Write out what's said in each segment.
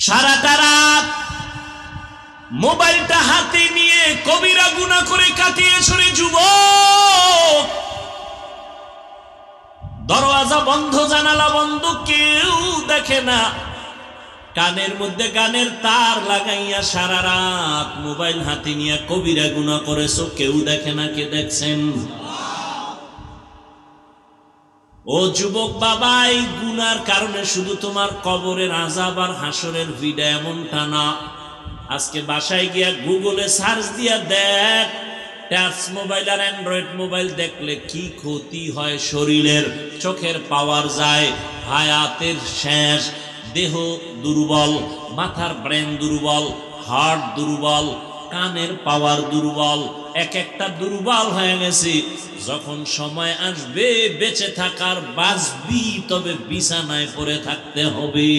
সারাটা রাত মোবাইলটা হাতে নিয়ে কবিরা গুনাহ করে কাটিয়েছ রে যুবক। দরওয়াজা বন্ধ, জানালা বন্ধ, কেউ দেখে না, কানের মধ্যে গানের তার লাগাইয়া সারা রাত মোবাইল হাতে নিয়ে কবিরা গুনাহ করেছো, কেউ দেখে না। কে দেখছেন? ও যুবক বাবা, এই গুনার কারণে শুধু তোমার কবরের আযাব আর হাসরের ভিড়া এমনটা না। আজকে বাসায় গিয়া গুগলে সার্চ দিয়া দেখ, টাচ মোবাইল আর অ্যান্ড্রয়েড মোবাইল দেখলে কি ক্ষতি হয় শরীরের। চোখের পাওয়ার যায়, হায়াতের শেষ, দেহ দুর্বল, মাথার ব্রেন দুর্বল, হার্ট দুর্বল, কানের পাওয়ার দুর্বল, এক একটা দুর্বল হয়ে গেছে। যখন সময় আসবে বেঁচে থাকার, বাঁচবি তবে বিছানায় পড়ে থাকতে হবে।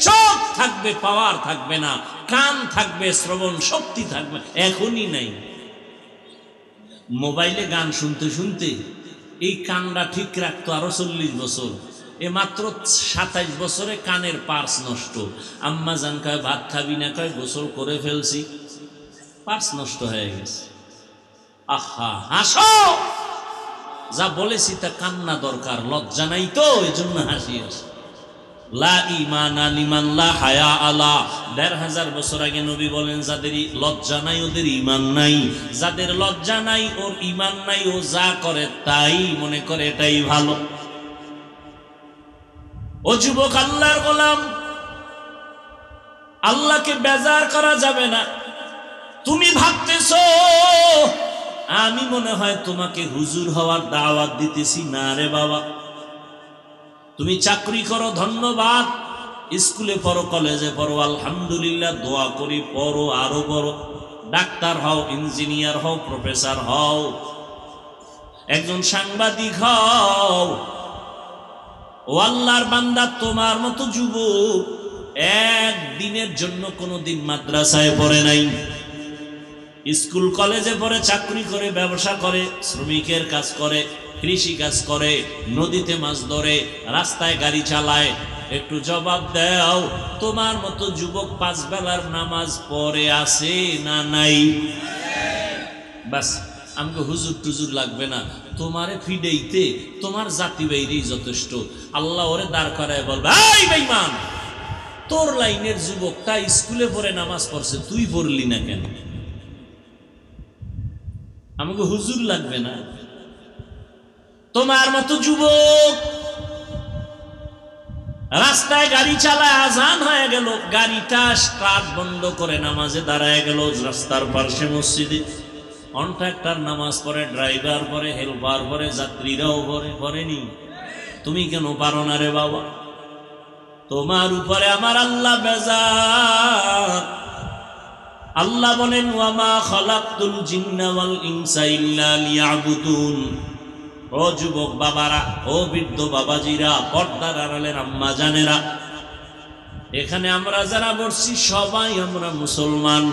চোখ থাকবে, পাওয়ার থাকবে না, কান থাকবে, শ্রবণ শক্তি থাকবে, এখনই নাই। মোবাইলে গান শুনতে শুনতে এই কানটা ঠিক রাখতো আরো 40 বছর, এ মাত্র 27 বছরে কানের পার্স নষ্ট। আম্মা জান কয় ভাত খাবি না, কয় গোসল করে ফেলছি, পার্স নষ্ট হয়ে গেছে। আহা, হাসো, যা বলেছি তা কান্না দরকার, লজ্জা নাই তো, এজন্য হাসি আসে। লা ঈমানা লিমান লা হায়া আলা। ১৫০০ বছর আগে নবী বলেন, যাদের লজ্জা নাই ওদের ঈমান নাই, যাদের লজ্জা নাই ওর ঈমান নাই, ও যা করে তাই মনে করে এটাই ভালো। ও যুবক, আল্লাহর গোলাম, আল্লাহকে বেজার করা যাবে না। তুমি ভাবতেছো আমি মনে হয় তোমাকে হুজুর হওয়ার দাওয়াত দিতেছি, না রে বাবা। তুমি চাকরি করো, ধন্যবাদ, স্কুলে পড়ো, কলেজে পড়ো, আলহামদুলিল্লাহ, দোয়া করি, পড়ো, আরো পড়ো, ডাক্তার হও, ইঞ্জিনিয়ার হও, প্রফেসর হও, একজন সাংবাদিক হও। ও আল্লাহর বান্দা, তোমার মতো যুবক একদিনের জন্য কোনোদিন মাদ্রাসায় পড়ে নাই, স্কুল কলেজে পড়ে, চাকরি করে, ব্যবসা করে, শ্রমিকের কাজ করে, কৃষি কাজ করে, নদীতে মাছ ধরে, রাস্তায় গাড়ি চালায়। একটু জবাব দাও, তোমার মতো যুবক 5 বেলার নামাজ পড়ে আছে না নাই? বাস, আমাকে হুজুর টুজুর লাগবে না, তোমারে ফিডেইতে তোমার জাতি বাইরেই যথেষ্ট। আল্লাহ ওরে দাঁড় করায় বলবে, এই বেঈমান, তোর লাইনের যুবকটা স্কুলে পড়ে নামাজ পড়ছে, তুই পড়লি না কেন? আমাকে হুজুর লাগবে না। তোমার মতো যুবক রাস্তায় গাড়ি চালায়, আজান হয়ে গেল, গাড়িটা স্টার্ট বন্ধ করে নামাজে দাঁড়ায় গেল রাস্তার পাশে মসজিদে। কন্ট্রাক্টর নামাজ পড়ে, ড্রাইভার পড়ে, হেল্পার পড়ে, যাত্রীরাও পড়েনি। তুমি কেন পারো না রে বাবা? তোমার উপরে আমার আল্লাহ বেজার। আল্লাহ বলেন, ওয়ামা খালাকতুল জিন্না ওয়াল ইনসা ইল্লা লিয়াবুদুন। ও যুবক বাবারা, ও বৃদ্ধ বাবাজিরা, পর্দার আড়ালের আম্মা জানেরা, এখানে আমরা যারা বসছি সবাই আমরা মুসলমান,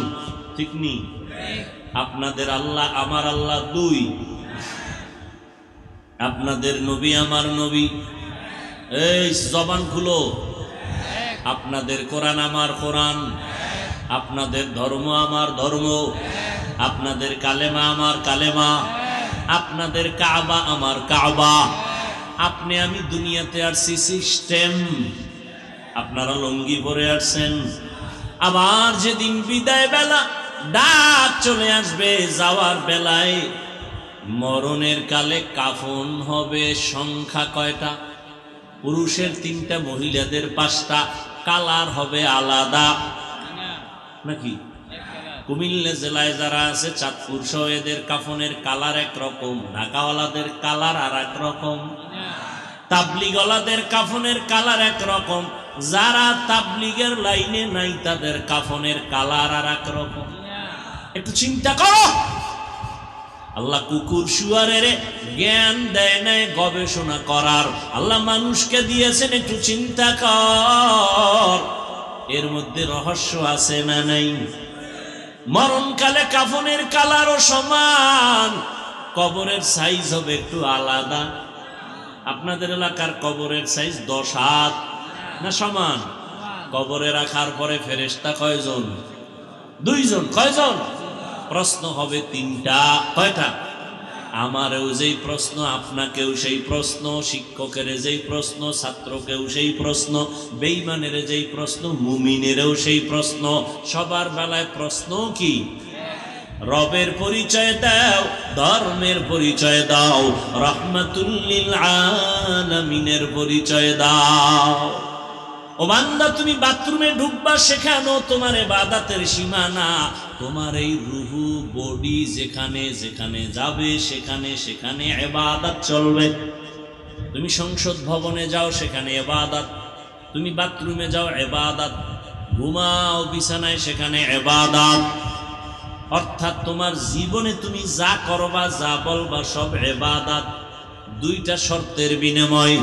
ঠিক নি? আপনাদের আল্লাহ আমার আল্লাহ 2, আপনাদের নবী আমার নবী, এই জবান খুলো, আপনাদের কোরআন আমার কোরআন, আপনাদের ধর্ম আমার ধর্ম, আপনাদের কালেমা আমার কালেমা, আপনাদের কাবা আমার কাবা। আপনি আমি দুনিয়াতে আসছি সিস্টেম, আপনারা লঙ্গি পরে আসছেন। আবার যেদিন বিদায় বেলা ডাক চলে আসবে, যাওয়ার বেলায় মরণের কালে কাফন হবে সংখ্যা কয়টা? পুরুষের 3টা, মহিলাদের 5টা, কালার হবে আলাদা নাকি? কুমিল্লা জেলায় যারা আছে, চাঁদপুর সহ, এদের কাফনের কালার একরকম, ঢাকাওয়ালাদের কালার আর এক রকম, তাবলিগওয়ালাদের কাফনের কালার একরকম, যারা তাবলিগের লাইনে নাই তাদের কাফনের কালার আর এক রকম। একটু চিন্তা করো, আল্লাহ কুকুর শুয়ারের জ্ঞান দেয় নাই গবেষণা করার, আল্লাহ মানুষকে দিয়েছেন, একটু চিন্তা কর, এর মধ্যে রহস্য আছে না নাই? মরণকালে কাফনের কালারও সমান, কবরের সাইজ হবে একটু আলাদা। আপনাদের এলাকার কবরের সাইজ 10 হাত না সমান? কবরে রাখার পরে ফেরেশতা কয়জন? দুইজন। কয়জন? প্রশ্ন হবে তিনটা। কয়টা? আমারও যেই প্রশ্ন, আপনাকেও সেই প্রশ্ন, শিক্ষকের যেই প্রশ্ন, ছাত্রকেও সেই প্রশ্ন, বেঈমানের যেই প্রশ্ন, মুমিনেরও সেই প্রশ্ন। সবার বেলায় প্রশ্ন কি? রবের পরিচয় দাও, ধর্মের পরিচয় দাও, রাহমাতুল লিল আলামিনের পরিচয় দাও। ও বান্দা, তুমি বাথরুমে ঢুকবা, সেখানেও তোমার ইবাদতের সীমানা। তোমার এই রুহু বডি যেখানে যেখানে যাবে, সেখানে সেখানে ইবাদত চলবে। তুমি সংসদ ভবনে যাও, সেখানে ইবাদত। তুমি বাথরুমে যাও, ইবাদত। ঘুমাও বিছানায়, সেখানে ইবাদত। অর্থাৎ তোমার জীবনে তুমি যা করবা, যা বলবা, সব ইবাদত। দুইটা শর্তের বিনিময়।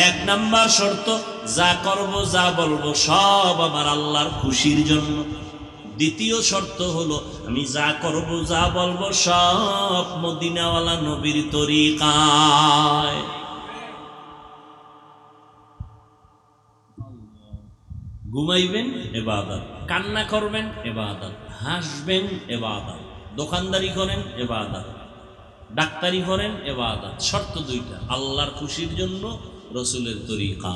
এক নাম্বার শর্ত, যা করব যা বলবো সব আমার আল্লাহর খুশির জন্য। দ্বিতীয় শর্ত হলো, আমি যা করব যা বলবো সব মদিনাওয়ালা নবীর তরিকায়। ঘুমাইবেন ইবাদত, কান্না করবেন ইবাদত, হাসবেন ইবাদত, দোকানদারি করেন ইবাদত, ডাক্তারি করেন ইবাদত। শর্ত দুইটা, আল্লাহর খুশির জন্য, রসুলের তরিকা।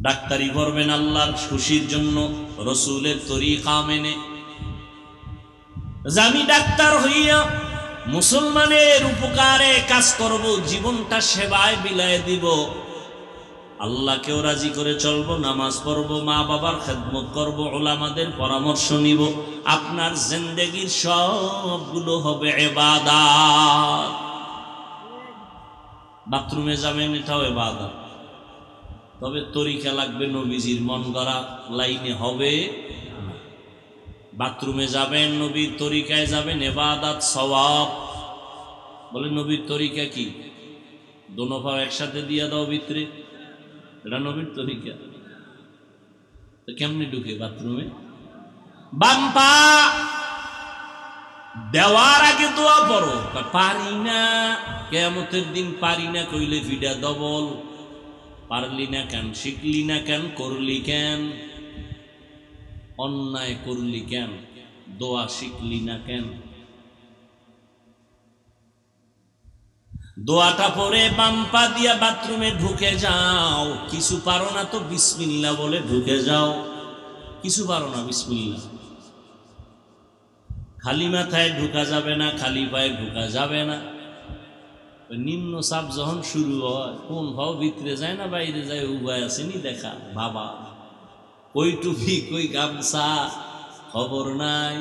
ডাক্তারি করবেন আল্লাহর খুশির জন্য, রসুলের তরিকা মেনে। আমি ডাক্তার হইয়া মুসলমানের উপকারে কাজ করব, জীবনটা সেবায় বিলায় দিব, আল্লাহকেও রাজি করে চলবো, নামাজ পড়বো, মা বাবার খেদমত করব, ওলামাদের পরামর্শ নিব। আপনার জিন্দেগির সবগুলো হবে ইবাদত। বাথরুমে যাবেন, এটাও ইবাদত। তবে তরিকা লাগবে নবীজির মন গড়া লাইনে হবে। বাথরুমে যাবেন, নবীর তরিকায় যাবেন, ইবাদত সওয়াব। বলে নবীর তরিকা কি? দোনো পা একসাথে দিয়া দাও ভিতরে, এটা নবীর তরিকা। তো কেমনি ঢুকে বাথরুমে? বাম পা দেওয়ার আগে দোয়া পড়ো। পারি না, কিয়ামতের দিন পারি না কইলে ভিডা ডবল। পারলি না কেন? শিখলি না কেন? করলি কেন? অন্যায় করলি কেন? দোয়া শিখলি না কেন? দোয়াটা পরে বাম পা দিয়া বাথরুমে ঢুকে যাও। কিছু পারো না তো বিসমিল্লাহ বলে ঢুকে যাও। কিছু পারো না, বিসমিল্লাহ। খালি মাথায় ঢুকা যাবে না, খালি পায়ে ঢুকা যাবে না। নিম্ন চাপ যখন শুরু হয়, কোন ভাও ভিতরে যায় না বাইরে যায়, উভয় আসেনি দেখা বাবা। কই টুপি, কই গামছা, খবর নাই।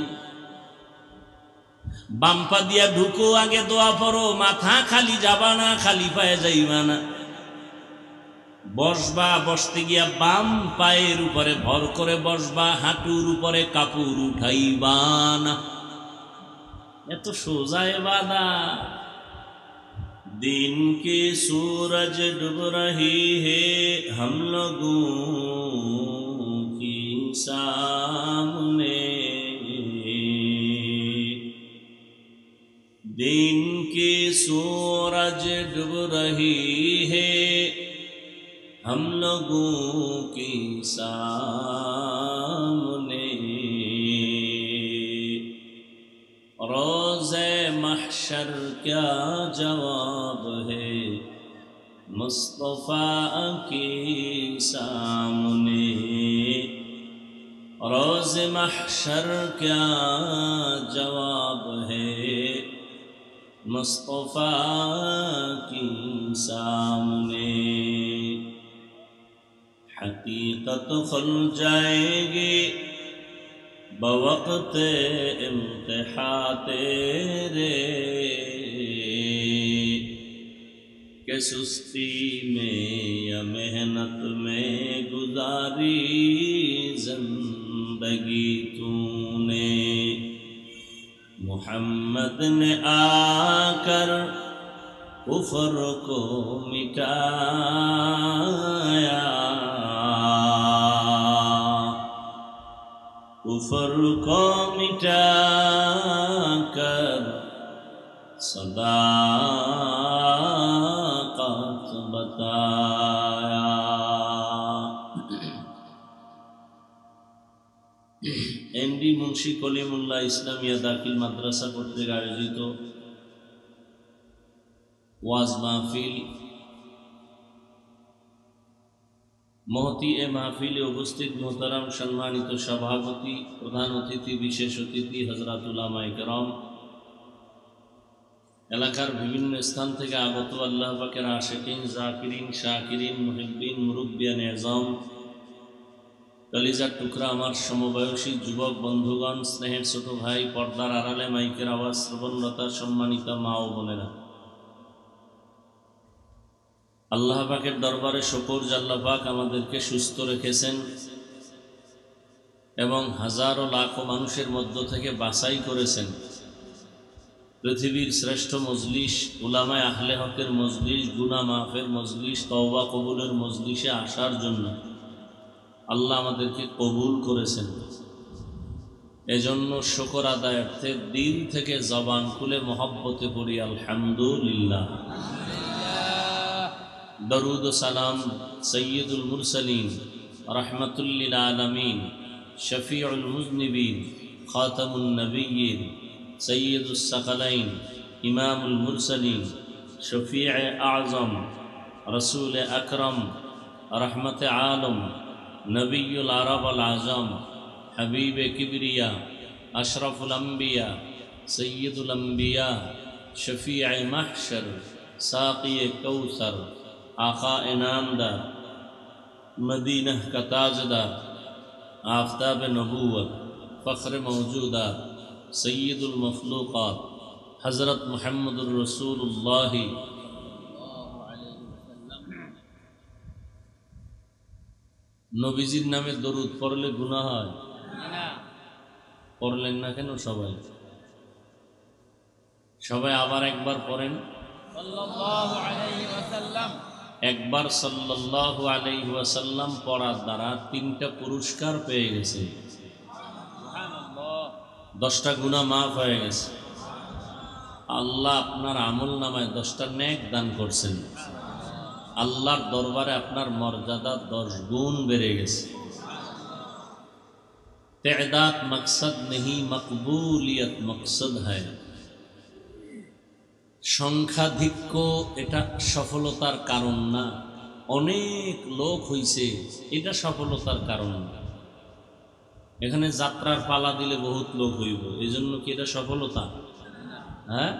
বাম্পা দিয়া ঢুকো, আগে দোয়া পড়ো। মাথা খালি যাবা না, খালি পায়ে যাইবা না। বসবা, বসতে গিয়া বাম পায়ের উপরে ভর করে বসবা, হাঁটুর উপরে কাপড় উঠাইবা না। এত সোজা ইবাদত। दिन के सूरज डूब रही है हम लोगों की सामने, दिन की सूरज डूब रही है हम लोगों की सामने, रोज़े महशर क्या जवाब है मुस्तफ़ा के सामने, रोज़े महशर क्या जवाब है मुस्तफ़ा के सामने। हकीकत खुल जाएगी बवक्त इम्तिहा तेरे, के सुस्ती में या मेहनत में गुजारी जिंदगी तूने। मुहम्मद ने आकर कुफ्र को मिटाया, कुफ्र को मिटाकर सदाकत बताया। এমডি মুন্সি কলিমুল্লাহ ইসলামিয়া দাখিল মাদ্রাসা কর্তৃক আয়োজিত ওয়াজ মাহফিল, মহতি এ মাহফিলে উপস্থিত মোহতারাম সম্মানিত সভাপতি, প্রধান অতিথি, বিশেষ অতিথি হযরত উলামায়ে কেরাম, এলাকার বিভিন্ন স্থান থেকে আগত আল্লাহ পাকের আশিকিন, জাকিরিন, শাকিরিন, মুহিব্বিন, মুরব্বিয়ান এযাম, কলিজার টুকরা আমার সমবয়সী যুবক বন্ধুগণ, স্নেহের ছোট ভাই, পর্দার আড়ালে মাইকের আওয়াজ শ্রবণরতা সম্মানিতা মা ও বোনেরা, আল্লাহ পাকের দরবারে শুকর যে আল্লাহ পাক আমাদেরকে সুস্থ রেখেছেন এবং হাজারো লাখো মানুষের মধ্য থেকে বাছাই করেছেন পৃথিবীর শ্রেষ্ঠ মজলিস, উলামায়ে আহলে হকের মজলিস, গুনাহ মাফের মজলিস, তওবা কবুলের মজলিসে আসার জন্য আল্লাহ আমাদেরকে কবুল করেছেন। এজন্য শুকর আদায়ার্থে দিল থেকে জবান খুলে মহব্বতে পড়ি আলহামদুলিল্লাহ। দরুদ ও সালাম সৈয়দুল মুরসালিন, রহমাতুল লিল আলামিন, শফিউল মুজনিবিন, খাতামুন নবিয়্যিন, সৈয়দুস সাকালাইন, ইমামুল মুরসালিন, শফিয়ে আযম, রসুল আকরম, রহমতে আলম, নবিয়ুল আরব আল আজম, হাবিবে কিবরিয়া, আশরাফুল আম্বিয়া, সৈয়দুল আম্বিয়া, শফিয়ে মাহশর, সাকিয়ে কৌসর, आका इनामदार, मदीना का ताजदार, आफ्ताब नबूवत, फ़ख्र मौजूदात, सय्यदुल मखलूक़ात, हज़रत मुहम्मदुर रसूलुल्लाह। নবীজির নামে দরুদ পড়লে গুনাহ হয়? পড়লেন না কেন? সবাই আবার একবার পড়েন সাল্লাল্লাহু আলাইহি ওয়াসাল্লাম। একবার সাল্লাল্লাহু আলাইহি ওয়াসাল্লাম পড়ার দ্বারা 3টা পুরস্কার পেয়ে গেছে। সুবহানাল্লাহ। 10টা গুনাহ মাফ হয়ে গেছে। আল্লাহ আপনার আমল নামায় 10টা নেক দান করছেন। আল্লাহর দরবারে আপনার মর্যাদা 10 গুণ বেড়ে গেছে। তেদাদ মকসদ নেহি, মকবুলিয়ত মকসদ হয়। সংখ্যাধিক্য এটা সফলতার কারণ না, অনেক লোক হইছে এটা সফলতার কারণ না। এখানে যাত্রার পালা দিলে বহুত লোক হইব, এই জন্য কি এটা সফলতা? হ্যাঁ,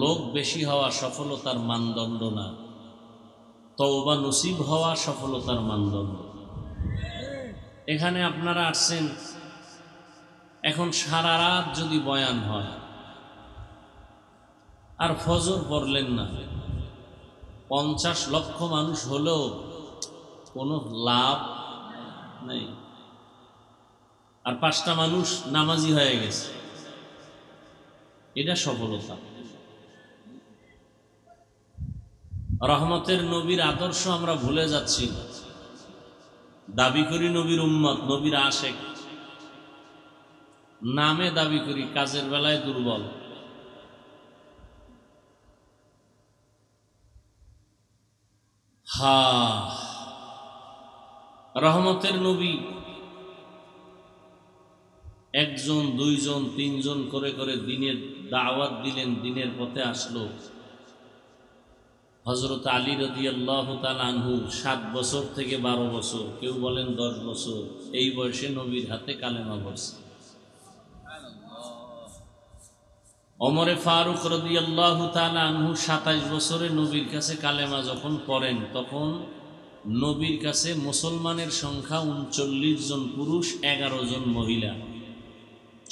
লোক বেশি হওয়া সফলতার মানদণ্ড না, তওবা নসিব হওয়া সফলতার মানদণ্ড। এখানে আপনারা আসছেন, এখন সারা রাত যদি বয়ান হয় আর ফজর পড়লেন না, 50 লক্ষ মানুষ হলেও কোনো লাভ নেই। আর 5টা মানুষ নামাজি হয়ে গেছে, এটা সফলতা। রহমতের নবীর আদর্শ আমরা ভুলে যাচ্ছি, দাবি করি নবীর উম্মত, নবীর আশেক, নামে দাবি করি, কাজের বেলায় দুর্বল। রহমতের নবী 1 জন 2 জন 3 জন করে করে দিনের দাওয়াত দিলেন, দিনের পথে আসলো। হযরত আলী রাদিয়াল্লাহু তাআলা আনহু 7 বছর থেকে 12 বছর, কেউ বলেন 10 বছর, এই বয়সে নবীর হাতে কালেমা পড়ছে। ওমরে ফারুক রাদিয়াল্লাহু তাআলা আনহু 27 বছরে নবীর কাছে কালেমা যখন পড়েন, তখন নবীর কাছে মুসলমানের সংখ্যা 39 জন পুরুষ, 11 জন মহিলা।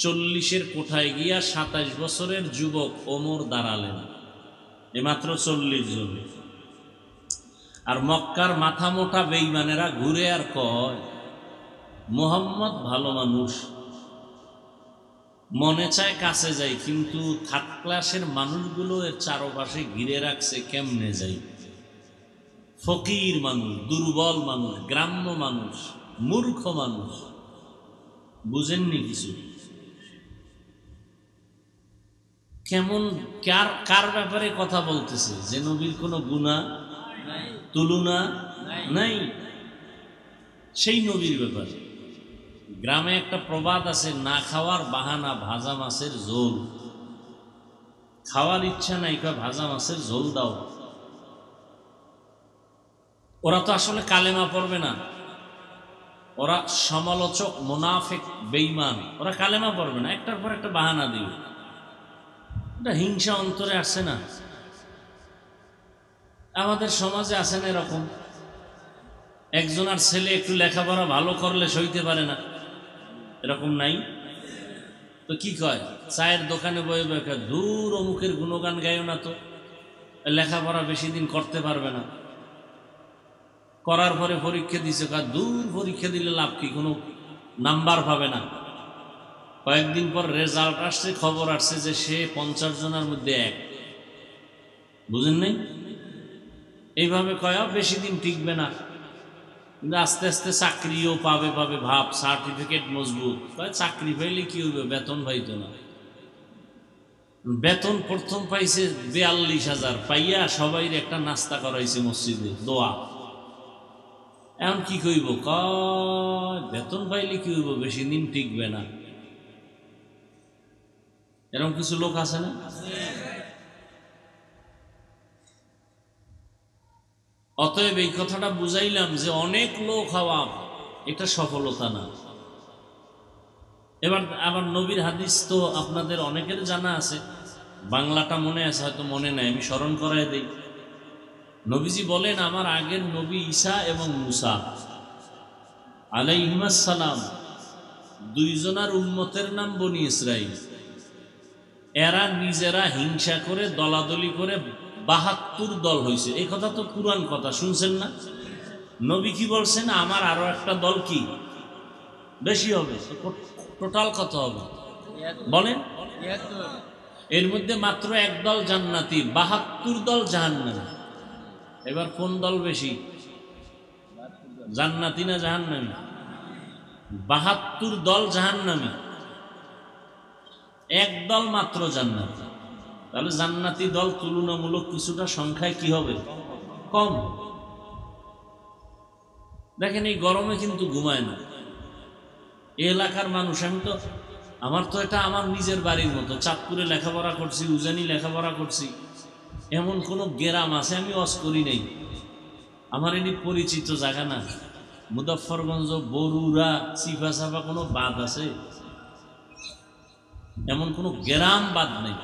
40-এর কোঠায় গিয়া 27 বছরের যুবক ওমর দাঁড়ালেন, মাত্র 40 জন। আর মক্কার মাথা মোটা বেঈমানেরা ঘুরে আর কয় মুহাম্মদ ভালো মানুষ, মনে চায় কাছে যাই, কিন্তু থার্ড ক্লাসের মানুষগুলো এর চারপাশে ঘিরে রাখছে, কেমনে যাই? ফকির মানুষ, দুর্বল মানুষ, গ্রাম্য মানুষ, মূর্খ মানুষ, বুঝেননি কিছু। কেমন কার ব্যাপারে কথা বলতেছে? যে নবীর কোনো গুনাহ তুলনা নাই, সেই নবীর ব্যাপারে। গ্রামে একটা প্রবাদ আছে, না খাওয়ার বাহানা ভাজা মাছের ঝোল। খাওয়ার ইচ্ছা নাই, কয় ভাজা মাছের ঝোল দাও। ওরা তো আসলে কালেমা পড়বে না, ওরা সমালোচক, মুনাফিক, বেঈমান। ওরা কালেমা পড়বে না, একটার পর একটা বাহানা দিবে। এটা হিংসা অন্তরে আসছে না? আমাদের সমাজে আছে না এরকম? একজনের ছেলে একটু লেখাপড়া ভালো করলে সইতে পারে না, এরকম নাই? তো কি কয়, চায়ের দোকানে বয়ে বয়ে দূর অমুকের গুণগান গাইও না, তো লেখাপড়া বেশি দিন করতে পারবে না। করার পরে পরীক্ষা দিছে, দূর পরীক্ষা দিলে লাভ কি, কোনো নাম্বার পাবে না। কয়েকদিন পর রেজাল্ট আসছে, খবর আসছে যে সে 50 জনের মধ্যে 1। বুঝেন নাই? এইভাবে কয়া বেশি দিন টিকবে না, কিন্তু আস্তে আস্তে চাকরিও পাবে ভাব, সার্টিফিকেট মজবুত। চাকরি পাইলে কি হইবে, বেতন পাইতো না। বেতন প্রথম পাইছে 42,000, পাইয়া সবাই একটা নাস্তা করাইছে মসজিদে, দোয়া। এখন কি কইব, বেতন পাইলে কি হইব, বেশি দিন টিকবে না। এরকম কিছু লোক আছে না? অতএব এই কথাটা বুঝাইলাম যে অনেক লোক হওয়া এটা সফলতা না। এবার আবার নবীর হাদিস তো আপনাদের অনেকের জানা আছে, বাংলাটা মনে আছে, হয়তো মনে নাই, আমি স্মরণ করাই দেই। নবীজি বলেন, আমার আগের নবী ঈসা এবং মুসা আলাইহিস সালাম, দুইজনার উম্মতের নাম বনি ইসরাইল। এরা নিজেরা হিংসা করে, দলাদলি করে 72 দল হয়েছে। এই কথা তো পুরান কথা, শুনছেন না? নবী কি বলছেন, আমার আরো একটা দল কি বেশি হবে। টোটাল কত হবে বলেন? এর মধ্যে মাত্র এক দল জান্নাতি, 72 দল জাহান্নামী। এবার কোন দল বেশি, জান্নাতি না জাহান্নামী? 72 দল জাহান্নামী, এক দল মাত্র জান্নাতি। তাহলে জান্নাতি দল তুলনামূলক কিছুটা সংখ্যায় কি হবে, কম। দেখেন এই গরমে কিন্তু ঘুমায় না এই এলাকার মানুষ। আমি তো, আমার তো এটা আমার নিজের বাড়ির মতো। চাঁদপুরে লেখাপড়া করছি, উজানি লেখাপড়া করছি, এমন কোনো গ্রাম আছে আমি ওয়াজ করি নাই? আমার এটি পরিচিত জায়গা না। মুজাফফরগঞ্জ, বরুড়া, চিফা চাপা কোনো বাদ আছে? এমন কোনো গ্রাম বাদ নেই।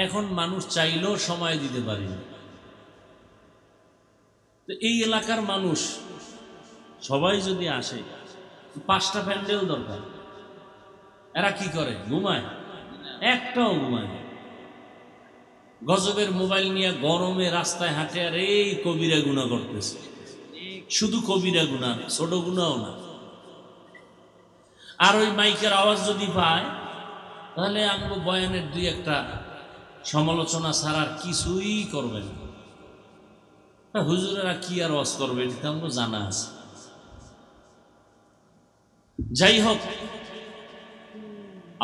এখন মানুষ চাইলেও সময় দিতে পারি না। তো এই এলাকার মানুষ সবাই যদি আসে, 5টা প্যান্ডেল দরকার। এরা কি করে, ঘুমায়? একটাও ঘুমায় না। গজবের মোবাইল নিয়ে গরমে রাস্তায় হাঁটে আর এই কবিরা গুনাহ করতেছে। শুধু কবিরা গুনাহ, ছোট গুনাহও না। আর ওই মাইকের আওয়াজ যদি পায়, তাহলে আমগো বয়ানের 2-1টা সমালোচনা ছাড়া আর কিছুই করবে না। হুজুরেরা কি আর ওয়াজ করবে, এটা আমগো জানা আছে। যাই হোক,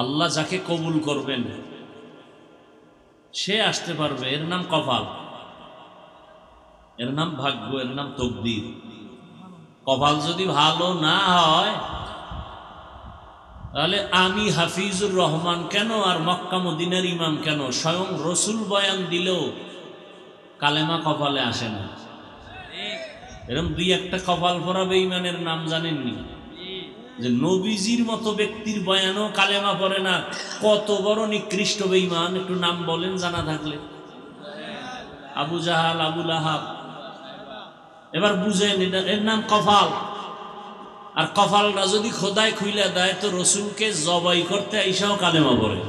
আল্লাহ যাকে কবুল করবেন সে আসতে পারবে। এর নাম কপাল, এর নাম ভাগ্য, এর নাম তকদির। কপাল যদি ভালো না হয়, তাহলে আমি হাফিজুর রহমান কেন আর মক্কা মদিনার ইমাম কেন, স্বয়ং রসুল বয়ান দিলেও কালেমা কপালে আসে না। এরকম 2-1টা কপাল পরা বেঈমানের নাম জানেননি? যে নবীজির মতো ব্যক্তির বয়ানও কালেমা পড়ে না, কত বড় নিকৃষ্ট বেঈমান, একটু নাম বলেন জানা থাকলে। আবু জাহাল, আবু লাহাব। এবার বুঝেন, এর নাম কপাল। আর কপালটা যদি খোদায় খুইলা দেয়, তো রসুলকে জবাই করতে আইসাও কালেমা পড়ে।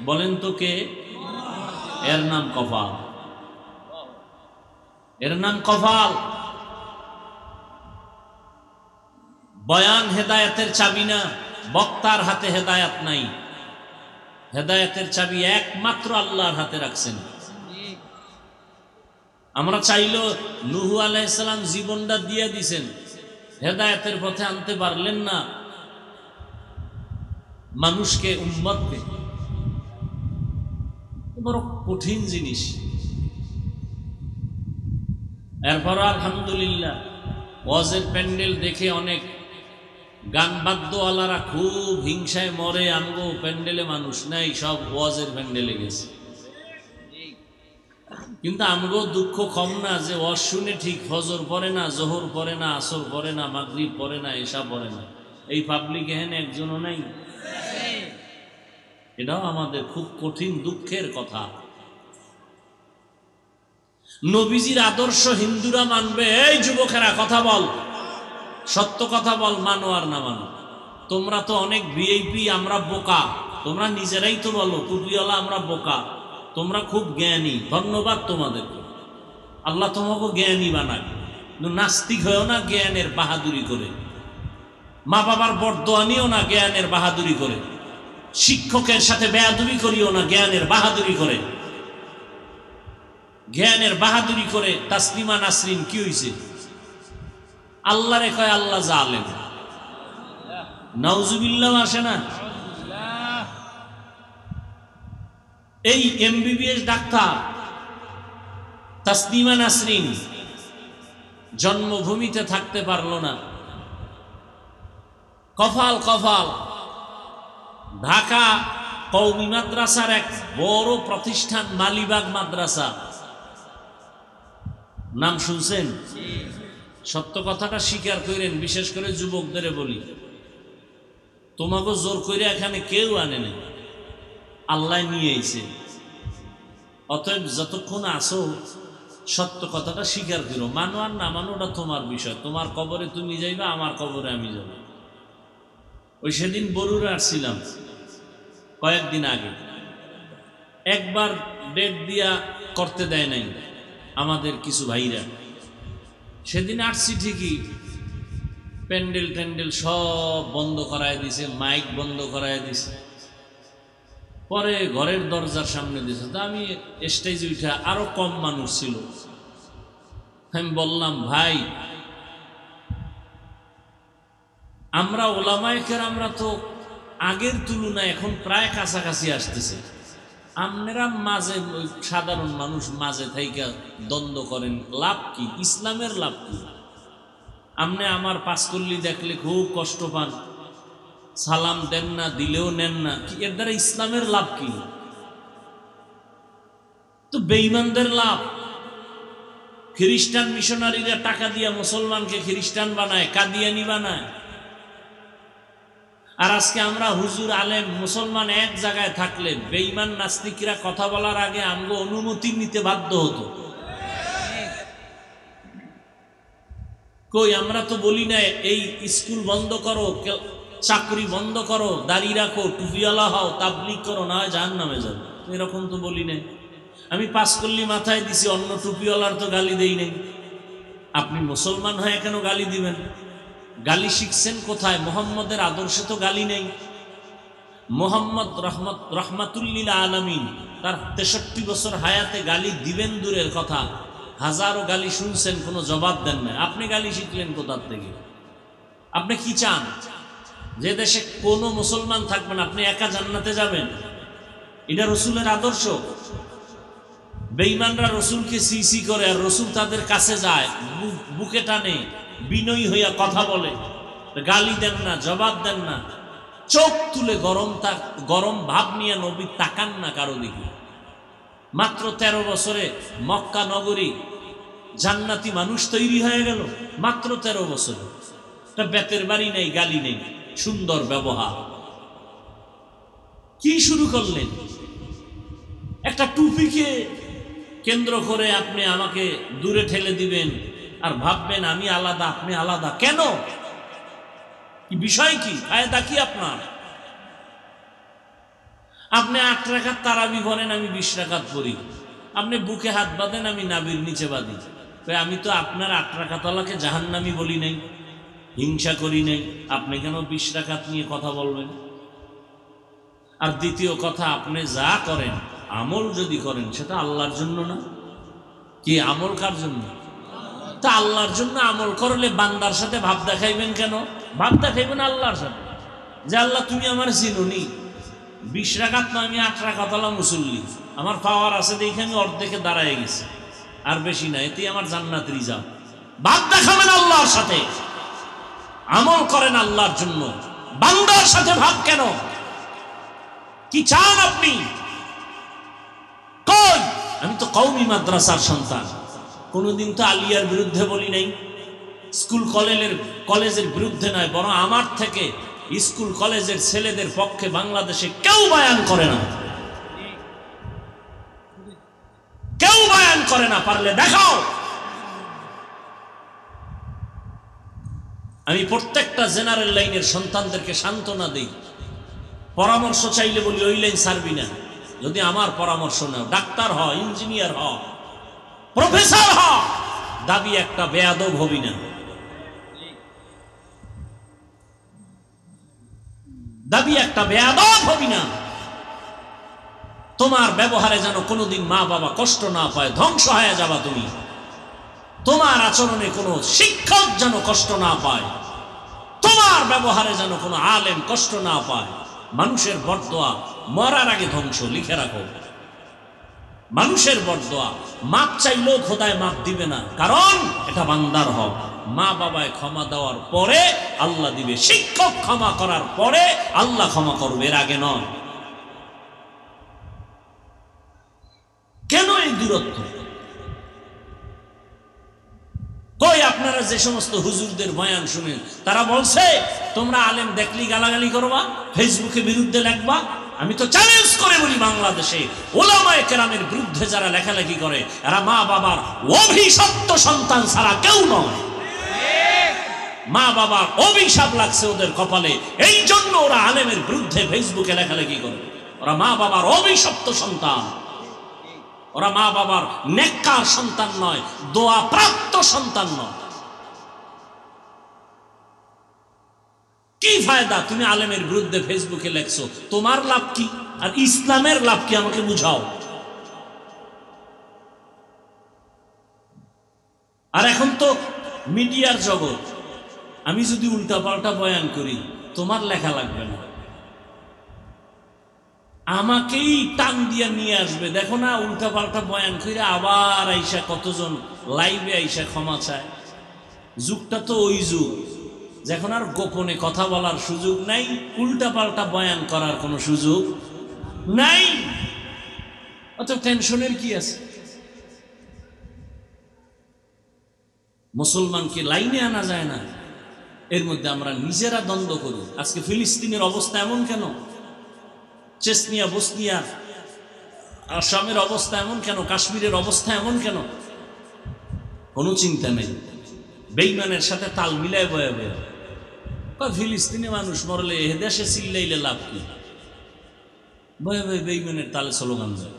বলেন তো কে? এর নাম কপাল, এর নাম কপাল। বয়ান হেদায়েতের চাবি না, বক্তার হাতে হেদায়েত নাই। হেদায়েতের চাবি একমাত্র আল্লাহর হাতে রাখছেন। আমরা চাইলেও নূহ আলাইহিস সালাম জীবনটা দিয়ে দিছেন, হেদায়েতের পথে আনতে পারলেন না মানুষকে, উম্মতকে। বড় কঠিন জিনিস। এরপর আলহামদুলিল্লাহ ওয়াজের প্যান্ডেল দেখে অনেক গান বাদ্যওয়ালারা খুব হিংসায় মরে, আমগো প্যান্ডেলে মানুষ নাই, সব ওয়াজের প্যান্ডেলে গেছে। কিন্তু আমগো দুঃখ কম না যে ওয়াজ শুনে ঠিক ফজর পড়ে না, জোহর পড়ে না, আসর পড়ে না, মাগরিব পড়ে না, এশা পড়ে না। এই পাবলিক এখানে একজনও নাই। এটাও আমাদের খুব কঠিন দুঃখের কথা। নবীজির আদর্শ হিন্দুরা মানবে। এই যুবকেরা কথা বল, সত্য কথা বল, মানো আর না মানো। তোমরা তো অনেক ভিআইপি, আমরা বোকা। তোমরা নিজেরাই তো বলো টুপিওয়ালা আমরা বোকা, তোমরা খুব জ্ঞানী। ধন্যবাদ তোমাদেরকে, আল্লাহ তোমাকে জ্ঞানী বানাক। নাস্তিক হয়েও না জ্ঞানের বাহাদুরি করে, মা বাবার বরদোয়া নিও না জ্ঞানের বাহাদুরি করে, শিক্ষকের সাথে বেয়াদবি করিও না জ্ঞানের বাহাদুরি করে। জ্ঞানের বাহাদুরি করে তাসলিমা নাসরিন কি হইছে? আল্লাহরে কয় আল্লাহ জালেম। নাউজুবিল্লাহ আসে না? এই এমবিবিএস ডাক্তার তাসলিমা নাসরিন জন্মভূমিতে থাকতে পারল না। কফাল কফাল ঢাকা কওমি মাদ্রাসার এক বড় প্রতিষ্ঠান মালিবাগ মাদ্রাসা, নাম শুনছেন? সত্য কথাটা স্বীকার করেন। বিশেষ করে যুবকদের বলি, তোমাকে জোর করে এখানে কেউ আনে না, আল্লাহ নিয়ে এসে। অতএব যতক্ষণ আসো সত্য কথাটা স্বীকার করো, মানো আর না মানো ওটা তোমার বিষয়। তোমার কবরে তুমি যাইবা, আমার কবরে আমি যাব। ওই সেদিন বরুড়া আসছিলাম কয়েকদিন আগে, একবার ডেট দিয়া করতে দেয় নাই আমাদের কিছু ভাইরা। সেদিন আসছি ঠিকই, প্যান্ডেল ট্যান্ডেল সব বন্ধ করায় দিছে, মাইক বন্ধ করায় দিছে। পরে ঘরের দরজার সামনে দিছে, তা আমি স্টেজে উঠা, আরো কম মানুষ ছিল। আমি বললাম, ভাই আমরা ওলামায়ে কেরামরা তো আগের তুলনায় এখন প্রায় কাছাকাছি আসতেছে। আপনারা মাঝে সাধারণ মানুষ মাঝে থাইকা দ্বন্দ্ব করেন, লাভ কি? ইসলামের লাভ কি? আপনি আমার পাঁচকল্লি দেখলে খুব কষ্ট পান, সালাম দেন না, দিলেও নেন না, কি এর দ্বারা ইসলামের লাভ কি? তো বেঈমানদের লাভ। খ্রিস্টান মিশনারিরা টাকা দিয়া মুসলমানকে খ্রিস্টান বানায়, কাদিয়ানি বানায়। আর আজকে আমরা হুজুর আলেম মুসলমান এক জায়গায় থাকলে বেঈমান নাস্তিকরা কথা বলার আগে আমগো অনুমতি নিতে বাধ্য হতো। কই আমরা তো বলি না এই স্কুল বন্ধ করো, চাকরি বন্ধ করো, দাড়ি রাখো, টুপিওয়ালা হও, তাবলিগ করো, না হয় জাহান্নামে যাবে। এরকম তো বলি না। আমি পাঁচকল্লি মাথায় দিছি, অন্য টুপিওয়ালার তো গালি দেই নাই। আপনি মুসলমান হয়ে কেন গালি দিবেন? গালি শিখছেন কোথায়? মোহাম্মদের আদর্শে তো গালি নেই। মোহাম্মদ রহমাতুল্লিল আলামিন তার 63 বছর হায়াতে গালি দিবেন দূরের কথা, হাজারো গালি শুনছেন, কোনো জবাব দেন না। আপনি গালি শিখলেন কোথার থেকে? আপনি কি চান? যে দেশে কোনো মুসলমান থাকবে না, আপনি একা জান্নাতে যাবেন? এটা রসুলের আদর্শ? বেঈমানরা রসুলকে সিসি করে, আর রসুল তাদের কাছে যায়, বুকে টানে, বিনয়ী হইয়া কথা বলে, গালি দেন না, জবাব দেন না, চোখ তুলে গরম ভাব নিয়ে নবী তাকান না কারো দিকে। মাত্র 13 বছরে মক্কা নগরী জান্নাতি মানুষ তৈরি হয়ে গেল, মাত্র 13 বছরে। বেতের বাড়ি নেই, গালি নেই, সুন্দর ব্যবহার। কি শুরু করলেন? একটা টুপিকে কেন্দ্র করে আপনি আমাকে দূরে ঠেলে দিবেন আর ভাববেন আমি আলাদা, আপনি আলাদা। কেন? কি বিষয়? কি ফায়দা কি আপনার? আপনি 8 রাকাত তারাবি পড়েন, আমি 20 রাকাত পড়ি। আপনি বুকে হাত বাঁধেন, আমি নাভির নিচে বাঁধি। আমি তো আপনার 8 রাকাতওয়ালাকে জাহান্নামী বলি নাই, হিংসা করি নাই। আপনি কেন 20 রাকাত নিয়ে কথা বলবেন? আর দ্বিতীয় কথা, আপনি যা করেন, আমল যদি করেন, সেটা আল্লাহর জন্য না। কি আমল কার জন্য? তা আল্লাহর জন্য আমল করলে বান্দার সাথে ভাব দেখাইবেন কেন? ভাব দেখাইবেন আল্লাহর সাথে, যে আল্লাহ তুমি আমার চিনুনি। 20 রাকাত না, আমি 8 রাকাতওয়ালা মুসল্লি, আমার পাওয়ার আছে দেখে আমি অর্ধেকে দাঁড়ায় গেছি, আর বেশি না, এতেই আমার জান্নাত রিজার্ভ। ভাব দেখাবেন আল্লাহর সাথে। আমল করেন আল্লাহর জন্য, বান্দার সাথে ভাব কেন? কি চান আপনি? কই আমি তো কওমি মাদ্রাসার সন্তান, কোনোদিন তো আলিয়ার বিরুদ্ধে বলি নাই, স্কুল কলেজের বিরুদ্ধে নয়, বরং আমার থেকে স্কুল কলেজের ছেলেদের পক্ষে বাংলাদেশে কেউ বয়ান করে না, কেউ বয়ান করে না। পারলে দেখাও। আমি প্রত্যেকটা জেনারেল লাইনের সন্তানদেরকে সান্ত্বনা দিই, পরামর্শ চাইলে বলি ওই লাইন ছাড়বি না, যদি আমার পরামর্শ নাও, ডাক্তার হ, ইঞ্জিনিয়ার হ, প্রফেসর হ, দাবি একটা বেয়াদব হবি না, দাবি একটা বেয়াদব হবি না। তোমার ব্যবহারে যেন কোনোদিন মা বাবা কষ্ট না পায়, ধ্বংস হয়ে যাবা তুমি। তোমার আচরণে কোনো শিক্ষক যেন কষ্ট না পায়, তোমার ব্যবহারে যেন কোনো আলেম কষ্ট না পায়। মানুষের বরদোয়া মরার আগে ধ্বংস, লিখে রাখো। মানুষের বরদোয়া মাপ চাইলেও খোদায় মাপ দিবে না, কারণ এটা বান্দার হক। মা বাবায় ক্ষমা দেওয়ার পরে আল্লাহ দিবে, শিক্ষক ক্ষমা করার পরে আল্লাহ ক্ষমা করবে, এর আগে নয়। কেন এই দূরত্ব? কই আপনারা যে সমস্ত হুজুরদের বয়ান শুনেন, তারা বলছে তোমরা আলেম দেখলি গালাগালি করবা, ফেসবুকে বিরুদ্ধে লেখবা। আমি তো চ্যালেঞ্জ করে বলি, বাংলাদেশে ওলামায়ে কেরামের বিরুদ্ধে যারা লেখালেখি করে এরা মা বাবার অভিশপ্ত সন্তান ছাড়া কেউ নয়। মা বাবার অভিশাপ লাগছে ওদের কপালে, এই জন্য ওরা আলেমের বিরুদ্ধে ফেসবুকে লেখালেখি করে। ওরা মা বাবার অভিশপ্ত সন্তান, ওরা মা বাবার নেককার সন্তান নয়, দোয়া প্রাপ্ত সন্তান নয়। কি ফায়দা তুমি আলেমের বিরুদ্ধে ফেসবুকে লেখছো? তোমার লাভ কি আর ইসলামের লাভ কি? আমাকে বুঝাও। আর এখন তো মিডিয়ার জগৎ, আমি যদি উল্টাপাল্টা বয়ান করি তোমার লেখা লাগবে না, আমাকেই টান দিয়া নিয়ে আসবে। দেখো না, উল্টাপাল্টা বয়ান করে আবার আইসা কতজন লাইভে আইসা ক্ষমা চায়। যুগটা তো ওই যুগ যখন আর গোপনে কথা বলার সুযোগ নাই, উল্টাপাল্টা বয়ান করার কোনো সুযোগ নাই। অত টেনশনের কি আছে? মুসলমানকে লাইনে আনা যায় না, এর মধ্যে আমরা নিজেরা দ্বন্দ্ব করি। আজকে ফিলিস্তিনের অবস্থা এমন কেন? চেচনিয়া, বসনিয়া, আসামের অবস্থা এমন কেন? কাশ্মীরের অবস্থা এমন কেন? কোনো চিন্তা নেই, বেঈমানের সাথে তাল মিলায় বয়ে বয়ে। ফিলিস্তিনি মানুষ মরলে এ দেশে চিল্লাইলে লাভ কি? বয়ে বয়ে বেঈমানের তালে স্লোগান দেয়।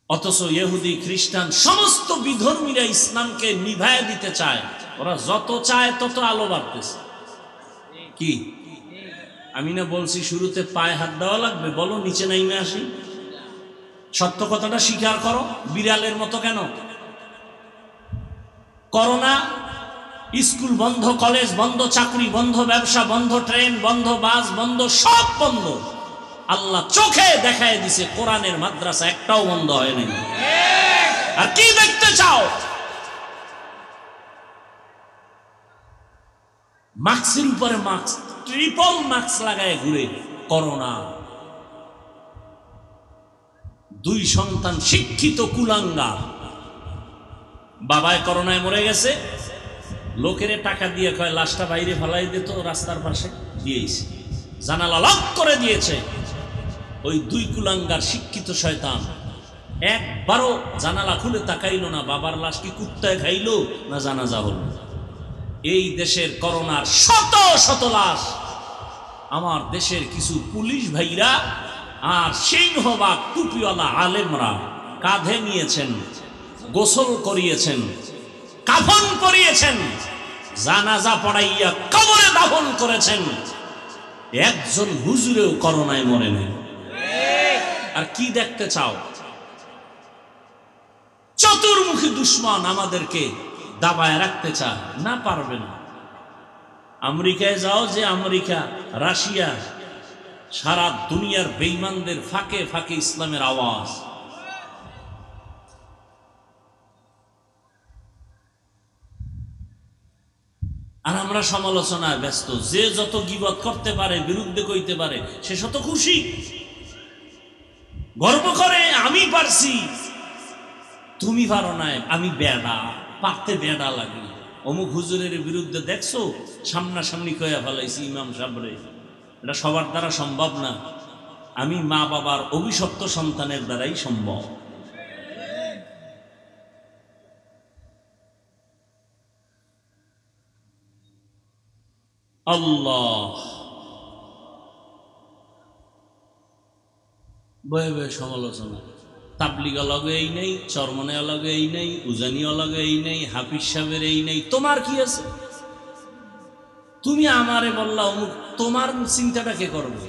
অথচ ইহুদি, খ্রিস্টান সমস্ত বিধর্মীরা ইসলামকে নিভায় দিতে চায়। ওরা যত চায় তত আলো বাড়তেছে। কি আমি না বলছি শুরুতে পায়ে হাত দেওয়া লাগবে? বলো, নিচে নাইমে আসি। সত্য কথাটা স্বীকার করো। বিড়ালের মতো কেন? করোনা, স্কুল বন্ধ, কলেজ বন্ধ, চাকরি বন্ধ, ব্যবসা বন্ধ, ট্রেন বন্ধ, বাস বন্ধ, সব বন্ধ। আল্লাহ চোখে দেখায় দিছে, কোরআনের মাদ্রাসা একটাও বন্ধ হয় নাই। আর কি দেখতে চাও? মাস্কের উপরে মাস্ক, ট্রিপল মাস্ক লাগায় ঘুরে করোনা। দুই সন্তান শিক্ষিত কুলাঙ্গার, বাবায় করোনায় মরে গেছে, লোকের টাকা দিয়ে কয় লাশটা বাইরে ফেলাই দিত, রাস্তার পাশে দিয়েছে, জানালা লক করে দিয়েছে। ওই দুই কুলাঙ্গার শিক্ষিত শয়তান একবারও জানালা খুলে তাকাইল না, বাবার লাশ কি কুত্তায় খাইল না জানাজা হল। এই দেশের করোনার শত শত লাশ আমার দেশের কিছু পুলিশ ভাইরা আর সিংহবাগ টুপিওয়ালা আলেমরা কাঁধে নিয়েছেন, গোসল করিয়েছেন, কাফন পরিয়েছেন, জানাজা পড়াইয়া কবরে দাফন করেছেন। একজন হুজুরেও করোনায় মরে নেই। আর কি দেখতে চাও? চতুর্মুখী দুশ্মন আমাদেরকে দাবায় রাখতে চায়, না পারবে না। আমেরিকায় যাও, যে আমেরিকা, রাশিয়া, সারা দুনিয়ার বেঈমানদের ফাঁকে ফাঁকে ইসলামের আওয়াজ। আর আমরা সমালোচনায় ব্যস্ত। যে যত গীবত করতে পারে, বিরুদ্ধে কইতে পারে, সে শত খুশি, গর্ব করে আমি পারছি, তুমি পারো না, আমি বেডা, পারতে বেডা লাগে। অমুক হুজুরের বিরুদ্ধে দেখছো, সামনাসামনি কয়া ফেলাইছি ইমাম সাহেবরে, এটা সবার দ্বারা সম্ভব না। আমি মা বাবার অভিশপ্ত সন্তানের দ্বারাই সম্ভব। আল্লাহ বয়ে বয়ে সমালোচনা। তাবলিগ অলগে এই নেই, চরমনে অলগে এই নেই, উজানি অলগে এই নেই, হাফিজ সাহেবের এই নেই। তোমার কি আছে? তুমি আমারে বললা অমুক, তোমার চিন্তাটা কে করবে?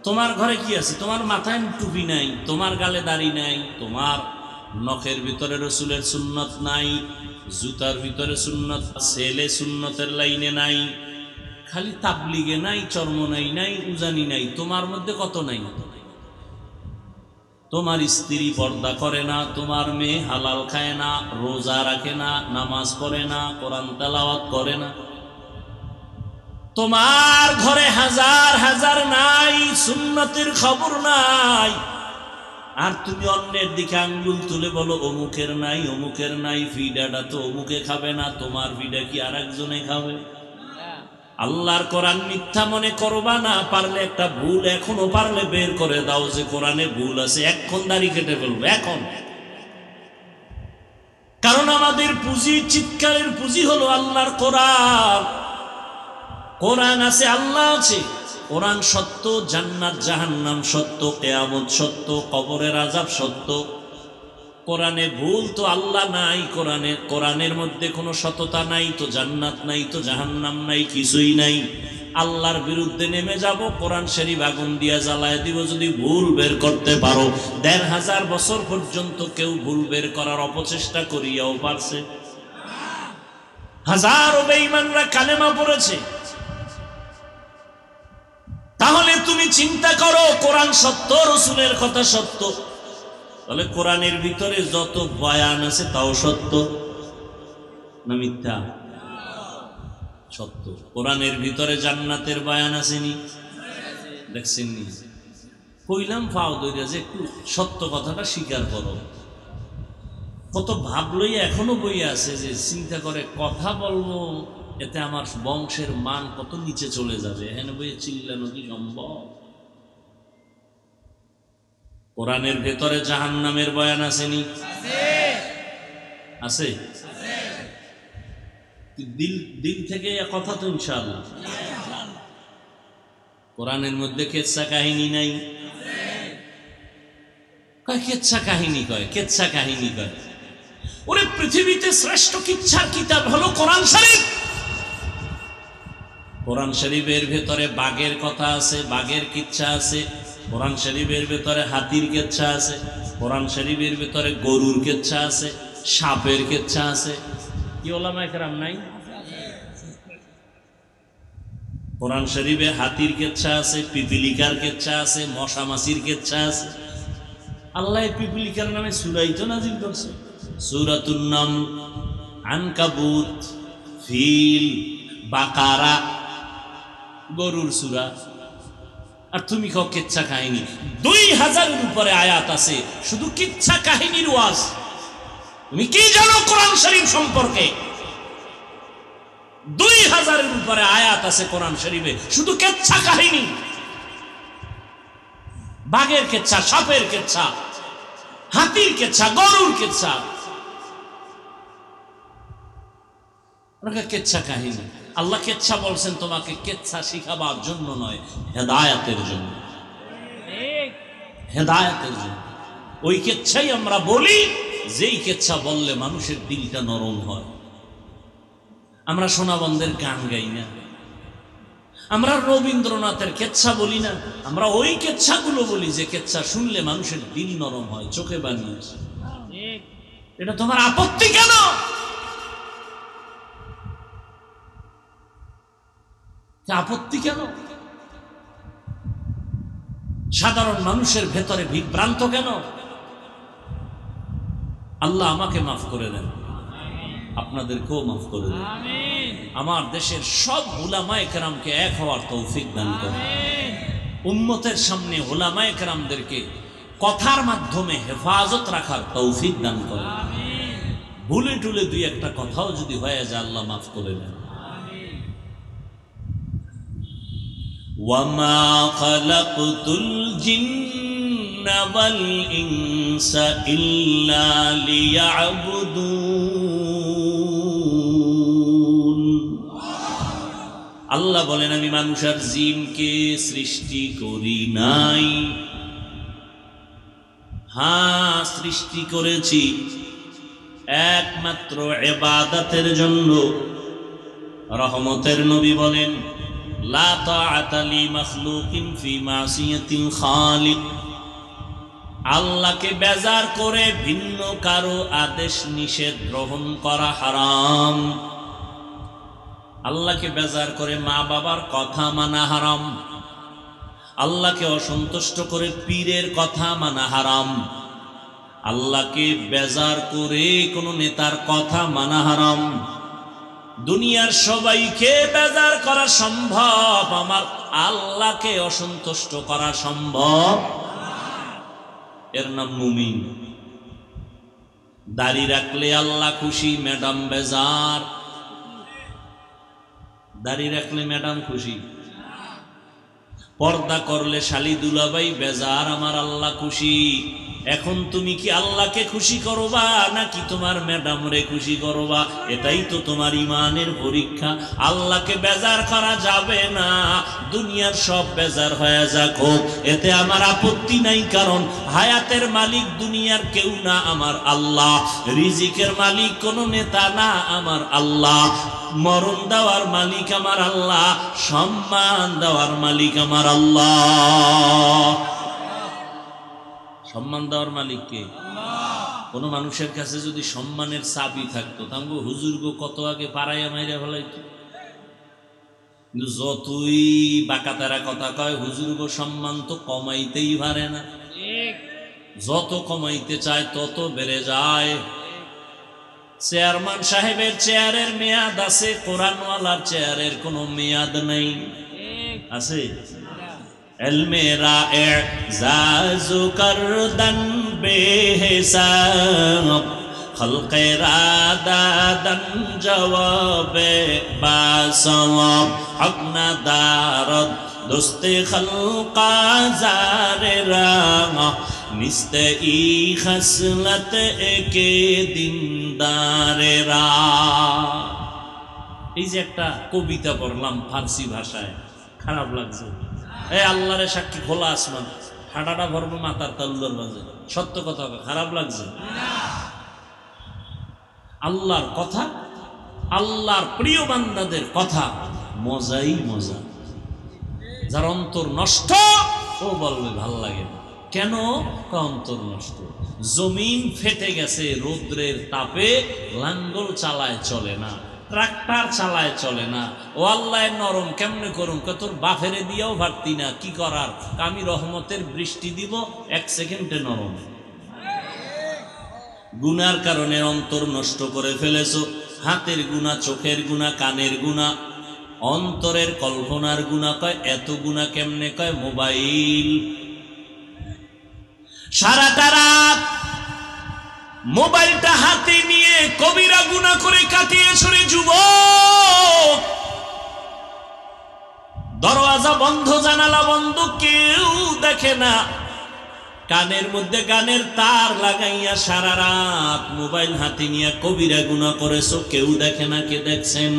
তোমার ঘরে কি আছে? তোমার মাথায় টুপি নাই, তোমার গালে দাড়ি নাই, তোমার নখের ভিতরে রসুলের সুন্নত নাই, জুতার ভিতরে সুন্নত, ছেলে সুন্নতের লাইনে নাই, খালি তাবলিগে নাই, চরমনাই নাই, উজানি নাই, তোমার মধ্যে কত নাই? তোমার স্ত্রী পর্দা করে না, তোমার মেয়ে হালাল খায় না, রোজা রাখে না, নামাজ পড়ে না, কোরআন তেলাওয়াত করে না, তোমার ঘরে হাজার হাজার নাই, সুন্নতের খবর নাই। আর তুমি অন্যের দিকে আঙ্গুল তুলে বলো অমুকের নাই, অমুকের নাই, ফিডাটা তো অমুকে খাবে না, তোমার ফিডা কি আর একজনে খাবে? আল্লাহর কোরআন মিথ্যা মনে করবা না। পারলে একটা ভুল এখনো পারলে বের করে দাও যে কোরআনে ভুল আছে, এখন দাড়ি কেটে ফেলবো এখন। কারণ আমাদের পুঁজি, চিৎকারের পুঁজি হলো আল্লাহর কোরআন। কোরআন আছে, আল্লাহ আছে। কোরআন সত্য, জান্নাত জাহান্নাম সত্য, কিয়ামত সত্য, কবরের আযাব সত্য। কোরআনে ভুল তো আল্লাহ নাই, কোরআনের মধ্যে কোনো সততা নাই, তো জান্নাত নাই, তো জাহান্নাম নাই, কিছুই নাই। আল্লাহর বিরুদ্ধে নেমে যাব, কোরআন শরীফ আগুন দিয়া জ্বালায় দিব যদি ভুল বের করতে পারো। ১৫০০ বছর পর্যন্ত কেউ ভুল বের করার অপচেষ্টা করিয়াও পারছে। হাজারো বেঈমানরা কালেমা পড়েছে। তাহলে তুমি চিন্তা করো, কোরআন সত্য, রসুলের কথা সত্য, তাহলে কোরআনের ভিতরে যত বয়ান আছে তাও সত্য না মিথ্যা? সত্য। কোরআনের ভিতরে জান্নাতের বয়ান আসেনি? দেখছেন নি? কইলাম ফাও দইরা যে একটু সত্য কথাটা স্বীকার করো। কত ভাবলই এখনো বই আছে যে চিন্তা করে কথা বলবো, এতে আমার বংশের মান কত নিচে চলে যাবে, এখানে বইয়ে চিল্লানো কি সম্ভব? কোরআনের ভেতরে জাহান্নামের বয়ান আসেনি? আছে। দিল থেকে কথা তো ইনশাআল্লাহ। কোরআনের মধ্যে কেচ্ছা কাহিনী নাই? কয় কেচ্ছা কাহিনী, কয় কেচ্ছা কাহিনী কয়। ওরে পৃথিবীতে শ্রেষ্ঠ কিচ্ছার কিতাব হলো কোরআন শরীফ। কোরআন শরীফের ভেতরে বাঘের কথা আছে, বাঘের কিচ্ছা আছে। কোরআন শরীফের ভেতরে হাতির কেচ্ছা আছে, কোরআন শরীফের ভেতরে গরুর কেচ্ছা আছে, সাপের কেচ্ছা আছে। কি ওলামায়ে কেরাম নাই? কোরআন শরীফে হাতির কেচ্ছা আছে, পিপিলিকার কেচ্ছা আছে, মশা মাছির কেচ্ছা আছে। আল্লাহ পিপিলিকার নামে সূরাই তো নাজিল করছে, সূরাতুন নামল, আনকাবুত, ফিল, বাকারা, গরুর সূরা। আর তুমি কও কিচ্ছা কাহিনী। ২০০০-এর উপরে আয়াত আছে শুধু কিচ্ছা কাহিনীর ওয়াজ। তুমি কি জানো কোরআন শরীফ সম্পর্কে? ২০০০-এর উপরে আয়াত আছে কোরআন শরীফে শুধু কিচ্ছা কাহিনী। বাঘের কেচ্ছা, সাপের কেচ্ছা, হাতির কেচ্ছা, গরুর কেচ্ছা, কেচ্ছা কাহিনী। আল্লাহ কেচ্ছা বলছেন তোমাকে কেচ্ছা শিখাবার জন্য নয়, হেদায়েতের জন্য। হেদায়েতের জন্য। ওই কেচ্ছাই আমরা বলি, যেই কেচ্ছা বললে মানুষের দিলটা নরম হয়। আমরা সোনাবন্ধের গান গাই না, আমরা রবীন্দ্রনাথের কেচ্ছা বলি না, আমরা ওই কেচ্ছাগুলো বলি যে কেচ্ছা শুনলে মানুষের দিল নরম হয়, চোখে বানিয়েছে। এটা তোমার আপত্তি কেন? আপত্তি কেন? সাধারণ মানুষের ভেতরে বিভ্রান্ত কেন? আল্লাহ আমাকে মাফ করে দেন। আপনাদেরকেও মাফ করে দেন। আমার দেশের সব উলামায়ে কেরামকে এক হওয়ার তৌফিক দান করেন। উম্মতের সামনে উলামায়ে কেরামদেরকে কথার মাধ্যমে হেফাজত রাখার তৌফিক দান করেন। ভুলে টুলে দুই একটা কথাও যদি হয়ে যায় আল্লাহ মাফ করে দেন। ওয়ামা খালাকতুল জিন্না ওয়াল ইনসা ইল্লা লিয়াবুদুন। আল্লাহ বলেন আমি মানুষ আর জিনকে সৃষ্টি করি নাই, হ্যাঁ সৃষ্টি করেছি একমাত্র ইবাদতের জন্য। রহমতের নবী বলেন লা তাআতা লি মাখলুকিন ফি মাসিয়াতিল খালিক। আল্লাহকে বেজার করে ভিন্ন কারো আদেশ নিষেধ গ্রহণ করা হারাম। আল্লাহকে বেজার করে মা বাবার কথা মানা হারাম। আল্লাহকে অসন্তুষ্ট করে পীরের কথা মানা হারাম। আল্লাহকে বেজার করে কোন নেতার কথা মানা হারাম। দুনিয়ার সবাইকে বেজার করা সম্ভব, আমার আল্লাহকে অসন্তুষ্ট করা সম্ভব। এর নাম মুমিন। দাড়ি রাখলে আল্লাহ খুশি, ম্যাডাম বেজার। দাড়ি রাখলে ম্যাডাম খুশি, পর্দা করলে শালি দুলাভাই বেজার, আমার আল্লাহ খুশি। এখন তুমি কি আল্লাহকে খুশি করবা নাকি তোমার ম্যাডাম রে খুশি করবা? এটাই তো তোমার ইমানের পরীক্ষা। আল্লাহকে বেজার করা যাবে না, দুনিয়ার সব বেজার হয়ে যাক, এতে আমার আপত্তি নাই। কারণ হায়াতের মালিক দুনিয়ার কেউ না, আমার আল্লাহ। রিজিকের মালিক কোন নেতা না, আমার আল্লাহ। মরণ দেওয়ার মালিক আমার আল্লাহ, সম্মান দেওয়ার মালিক আমার আল্লাহ। সম্মান দেওয়ার মালিক কে? কোন মানুষের কাছে যদি সম্মানের চাবি থাকতো তাহলে হুজুর গো কত আগে পাড়াইয়া মাইরা ফেলাইতো। কিন্তু যতই বাকাতারা কথা কয় হুজুর গো সম্মান তো কমাইতেই পারে না। যত কমাইতে চায় তত বেড়ে যায়। চেয়ারম্যান সাহেবের চেয়ারের মেয়াদ আছে, কোরআনওয়ালার চেয়ারের কোনো মেয়াদ নেই। আছে? এলমেরা এজাজু করদন বেহিসাব, খলকে রাদাদন জওয়াবে বাসওয়াব, হক না দারদ দোস্তে খলকা জারে রাঙা, নিস্তে ই খসলত একে দিনদারেরা। এই যে একটা কবিতা পড়লাম ফার্সি ভাষায়, খারাপ লাগছে। আল্লাহরে সাক্ষী, খোলা আসমান, হাঁটাটা ভরবো মাথার তালুর বাজে, সত্য কথা, খারাপ লাগছে? আল্লাহর কথা, আল্লাহর প্রিয় বান্দাদের কথা মজাই মজা। যার অন্তর নষ্ট ও বলবে ভাল লাগে না। কেন? অন্তর নষ্ট। জমিন ফেটে গেছে রৌদ্রের তাপে, লাঙ্গল চালায় চলে না, ট্রাক্টর চালায় চলে না। ও আল্লাহ নরম কেমনে করুন? তোর বাফেরে দিয়েও ভারতি না, কি করার? আমি রহমতের বৃষ্টি দিব, 1 সেকেন্ডে নরম। গুনার কারণে অন্তর নষ্ট করে ফেলেছো। হাতের গুনাহ, চোখের গুনাহ, কানের গুনাহ, অন্তরের কল্পনার গুনাহ। কয় এত গুনাহ কেমনে? কয় মোবাইল। সারাটা রাত মোবাইলটা হাতে নিয়ে কবিরা গুনাহ করে কাটিয়েছে রে যুবক। দরওয়াজা বন্ধ, জানালা বন্ধ, কেউ দেখে না। কানের মধ্যে গানের তার লাগাইয়া সারা রাত মোবাইল হাতে নিয়ে কবিরা গুনাহ করেছো, কেউ দেখে না। কে দেখছেন?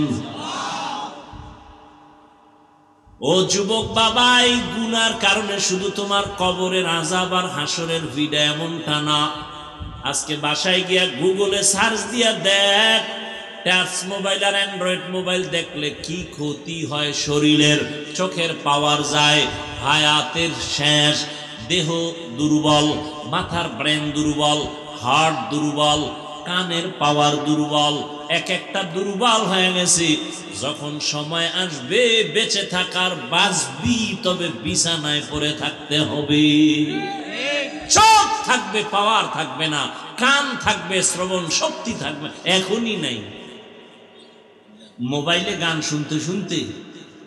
ও যুবক বাবা, এই গুনার কারণে শুধু তোমার কবরের আযাব আর হাসরের ভিড়া এমনটা না। আজকে বাসায় গিয়া গুগলে সার্চ দিয়া দেখ, টাচ মোবাইল আর অ্যান্ড্রয়েড মোবাইল দেখলে কি ক্ষতি হয় শরীরের। চোখের পাওয়ার যায়, হায়াতের শেষ, দেহ দুর্বল, মাথার ব্রেন দুর্বল, হার্ট দুর্বল, কানের পাওয়ার দুর্বল, এক একটা দুর্বল হয়ে গেছে। যখন সময় আসবে বেঁচে থাকার, বাঁচবি তবে বিছানায় পড়ে থাকতে হবে। চোখ থাকবে, পাওয়ার থাকবে না, কান থাকবে, শ্রবণ শক্তি থাকবে, এখনই নাই। মোবাইলে গান শুনতে শুনতে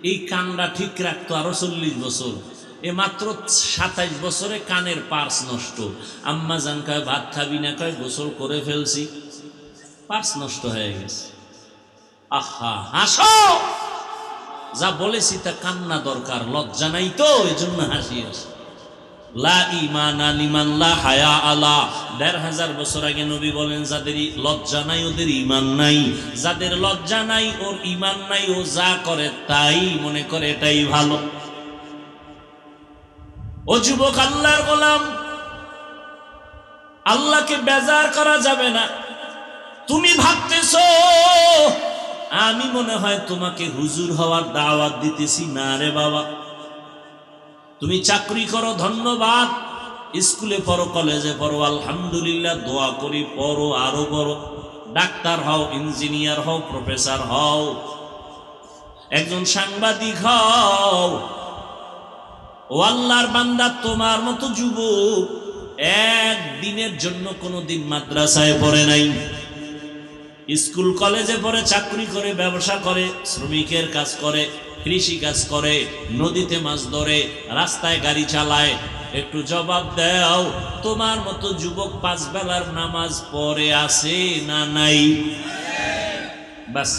এই কানটা ঠিক রাখতো আরো 40 বছর, এ মাত্র 27 বছরে কানের পার্স নষ্ট। আম্মা জান কয় ভাত খাবি না, কয় গোসল করে ফেলছি, পার্স নষ্ট হয়ে গেছে। আহা, হাসো, যা বলেছি তা কান্না দরকার, লজ্জা নাই তো, এই জন্য হাসি আসে। লা ঈমানা লিমান লা হায়া আলা, ১৫০০ বছর আগে নবী বলেন যাদের লজ্জা নাই ওদের ঈমান নাই, যাদের লজ্জা নাই ওর ঈমান নাই, ও যা করে তাই মনে করে এটাই ভালো। ও যুবক আল্লাহর গোলাম, আল্লাহকে বেজার করা যাবে না। তুমি ভাবতেছো আমি মনে হয় তোমাকে হুজুর হওয়ার দাওয়াত দিতেছি, না রে বাবা। তুমি চাকরি করো, ধন্যবাদ, স্কুলে পড়ো, কলেজে পড়ো, আলহামদুলিল্লাহ, দোয়া করি, পড়ো, আরো পড়ো, ডাক্তার হও, ইঞ্জিনিয়ার হও, প্রফেসর হও, একজন সাংবাদিক হও। ও আল্লাহর বান্দা, তোমার মতো যুবক একদিনের জন্য কোনোদিন মাদ্রাসায় পড়ে নাই, স্কুল কলেজে পড়ে, চাকরি করে, ব্যবসা করে, শ্রমিকের কাজ করে, কৃষি কাজ করে, নদীতে মাছ ধরে, রাস্তায় গাড়ি চালায়। একটু জবাব দাও, তোমার মতো যুবক 5 বেলার নামাজ পড়ে আছে না নাই? বাস,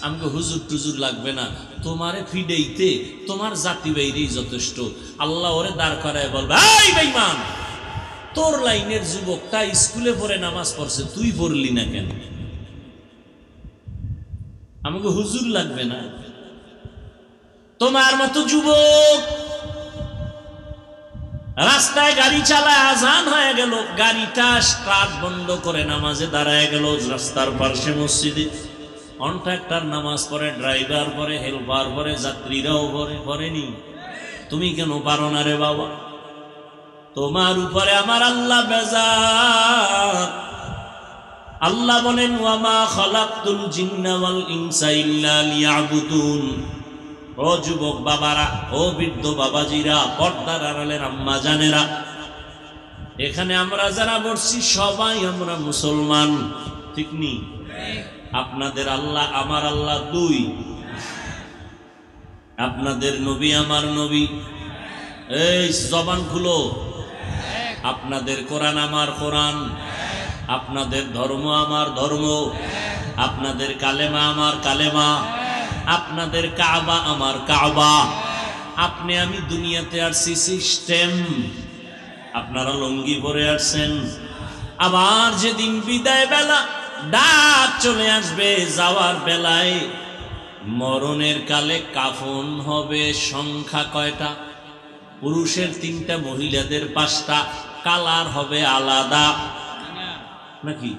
আমাকে হুজুর টুজুর লাগবে না, তোমারে ফিডেইতে তোমার জাতি বাইরেই যথেষ্ট। আল্লাহ ওরে দাঁড় করায় বলবে, এই বেঈমান, তোর লাইনের যুবকটা স্কুলে পড়ে নামাজ পড়ছে, তুই পড়লি না কেন? আমাকে হুজুর লাগবে না। তোমার মতো যুবক রাস্তায় গাড়ি চালায়, আজান হয়ে গেল, গাড়িটা স্টার্ট বন্ধ করে নামাজে দাঁড়ায় গেল রাস্তার পাশে মসজিদে, কন্ট্রাক্টর নামাজ পড়ে, ড্রাইভার পড়ে, হেল্পার পড়ে, যাত্রীরাও পড়েনি, তুমি কেন পারো না রে বাবা? তোমার উপরে আমার আল্লাহ বেজার। আল্লাহ বলেন, ওয়ামা খালাকতুল জিন্না ওয়াল ইনসা ইল্লা লিয়াবুদুন। ও যুবক বাবারা, ও বৃদ্ধ বাবাজিরা, পর্দার আড়ালের আম্মা জানেরা, এখানে আমরা যারা বসছি সবাই আমরা মুসলমান, ঠিক নি? আপনাদের আল্লাহ আমার আল্লাহ 2, আপনাদের নবী আমার নবী, এই জবান খুলো, আপনাদের কোরআন আমার কোরআন, আপনাদের ধর্ম আমার ধর্ম, আপনাদের কালেমা আমার কালেমা, আপনাদের কাবা আমার কাবা। আপনি আমি দুনিয়াতে আসছি সিস্টেম, আপনারা লঙ্গি পরে আসছেন। আবার যেদিন বিদায় বেলা ডাক চলে আসবে, যাওয়ার বেলায় মরণের কালে কাফন হবে সংখ্যা কয়টা? পুরুষের 3টা, মহিলাদের 5টা, কালার হবে আলাদা নাকি?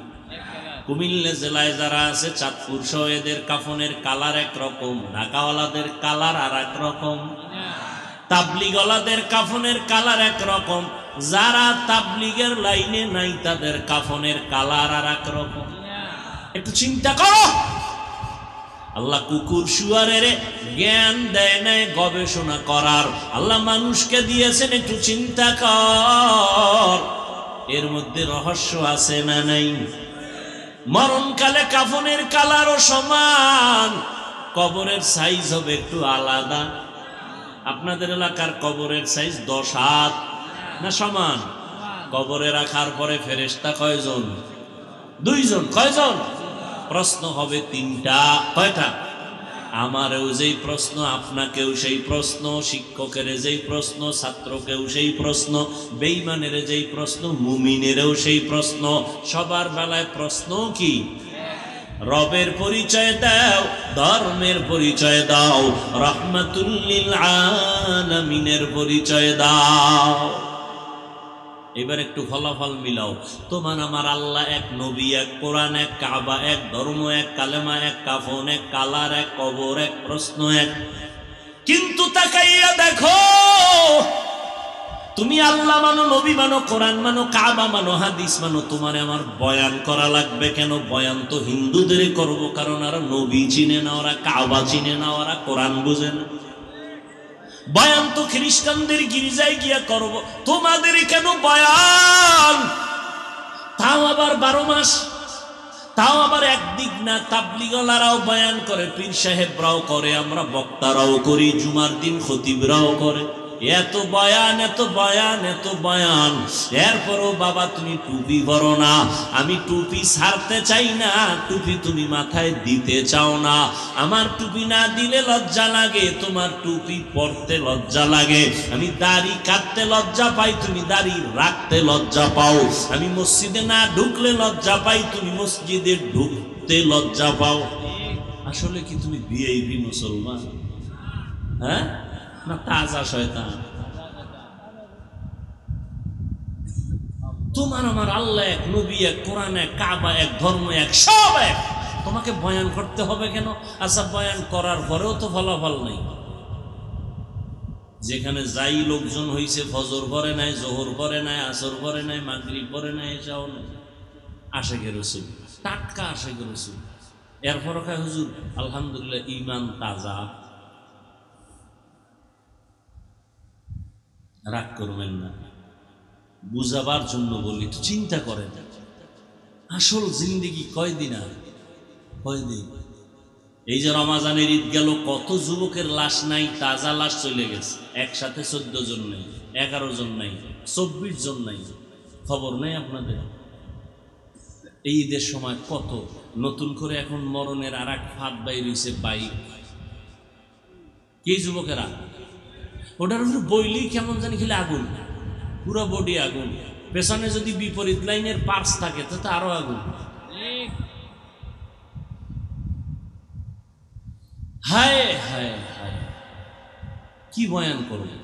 কুমিল্লা জেলায় যারা আছে, চাঁদপুর সহ, এদের কাফনের কালার একরকম, ঢাকাওয়ালাদের কালার আর এক রকম, তাবলিগওয়ালাদের কাফনের কালার একরকম, যারা তাবলিগের লাইনে নাই তাদের কাফনের কালার আর এক রকম। একটু চিন্তা করো, আল্লাহ কুকুর শুয়ারের জ্ঞান দেয় নাই গবেষণা করার, আল্লাহ মানুষকে দিয়েছেন, একটু চিন্তা কর, এর মধ্যে রহস্য আছে না নাই? মরণকালে কাফনের কালারও সমান, কবরের সাইজ হবে একটু আলাদা। আপনাদের এলাকার কবরের সাইজ 10 হাত না সমান? কবরে রাখার পরে ফেরেশতা কয়জন? 2 জন। কয়জন? প্রশ্ন হবে 3টা। কয়টা? আমারও যেই প্রশ্ন, আপনাকেও সেই প্রশ্ন, শিক্ষকের যেই প্রশ্ন, ছাত্রকেও সেই প্রশ্ন, বেঈমানের যেই প্রশ্ন, মুমিনেরও সেই প্রশ্ন। সবার বেলায় প্রশ্ন কি? রবের পরিচয় দাও, ধর্মের পরিচয় দাও, রাহমাতুল লিল আলামিনের পরিচয় দাও। এবার একটু ফলাফল মিলাও, তোমার আমার আল্লাহ এক, নবী এক, কোরআন এক, কাবা এক, ধর্ম এক, কালেমা এক, কাফন এক, কালার এক, কবর এক, প্রশ্ন এক। কিন্তু তাকাইয়া দেখো, তুমি আল্লাহ মানো, নবী মানো, কোরআন মানো, কাবা মানো, হাদিস মানো, তোমার আমার বয়ান করা লাগবে কেন? বয়ান তো হিন্দুদের করব, কারণ ওরা নবী চিনে না, ওরা কাবা চিনে না, ওরা কোরআন বুঝে না। বয়ান তো খ্রিস্টানদের গির্জায় গিয়া করব, তোমাদের কেন বয়ান? তাও আবার 12 মাস, তাও আবার একদিক না, তাবলিগলারাও বয়ান করে, পীর সাহেবরাও করে, আমরা বক্তারাও করি, জুমার দিন খতিবরাও করে, এত বয়ান এত বয়ান এত বয়ান, এরপরও বাবা তুমি টুপি পরো না। আমি টুপি ছাড়তে চাই না, টুপি তুমি মাথায় দিতে চাও না। আমার টুপি না দিলে লজ্জা লাগে, তোমার টুপি পরতে লজ্জা লাগে। আমি দাড়ি কাটতে লজ্জা পাই, তুমি দাড়ি রাখতে লজ্জা পাও। আমি মসজিদে না ঢুকলে লজ্জা পাই, তুমি মসজিদে ঢুকতে লজ্জা পাও। আসলে কি তুমি ভিআইপি মুসলমান, হ্যাঁ না তাজা শয়তান? তোমার আমার আল্লাহ এক, নবী এক, কোরআন এক, কাবা এক, ধর্ম এক, সব এক। তোমাকে বয়ান করতে হবে কেন? আচ্ছা বয়ান করার পরেও তো ফলাফল নেই। যেখানে যাই লোকজন হইছে, ফজর পরে নাই, জোহর পরে নাই, আসর পরে নাই, মাগরিব পরে নাই, এসাও নাই, আশেকে রসুল, টাটকা আশেকে রসুল। এরপর খায় হুজুর আলহামদুলিল্লাহ ইমান তাজা। রাগ করবেন না, বুঝাবার জন্য বলি, তো চিন্তা করেন আসল জিন্দেগি কয়দিন আর কয়দিন। এই যে রমাজানের ঈদ গেল, কত যুবকের লাশ নাই, তাজা লাশ চলে গেছে। একসাথে 14 জন নাই, 11 জন নাই, 24 জন নাই, খবর নেই আপনাদের? এই ঈদের সময় কত নতুন করে এখন মরণের আর এক ফাঁদ বাইর হইছে, বাইক। কি যুবকেরা ওটার উপরে বইলেই কেমন জানি খেলে আগুন, পুরো বডি আগুন। পেছনে যদি বিপরীত লাইনের পার্স থাকে তো আরো আগুন। হায় হায় হায়, কি বয়ান করবে?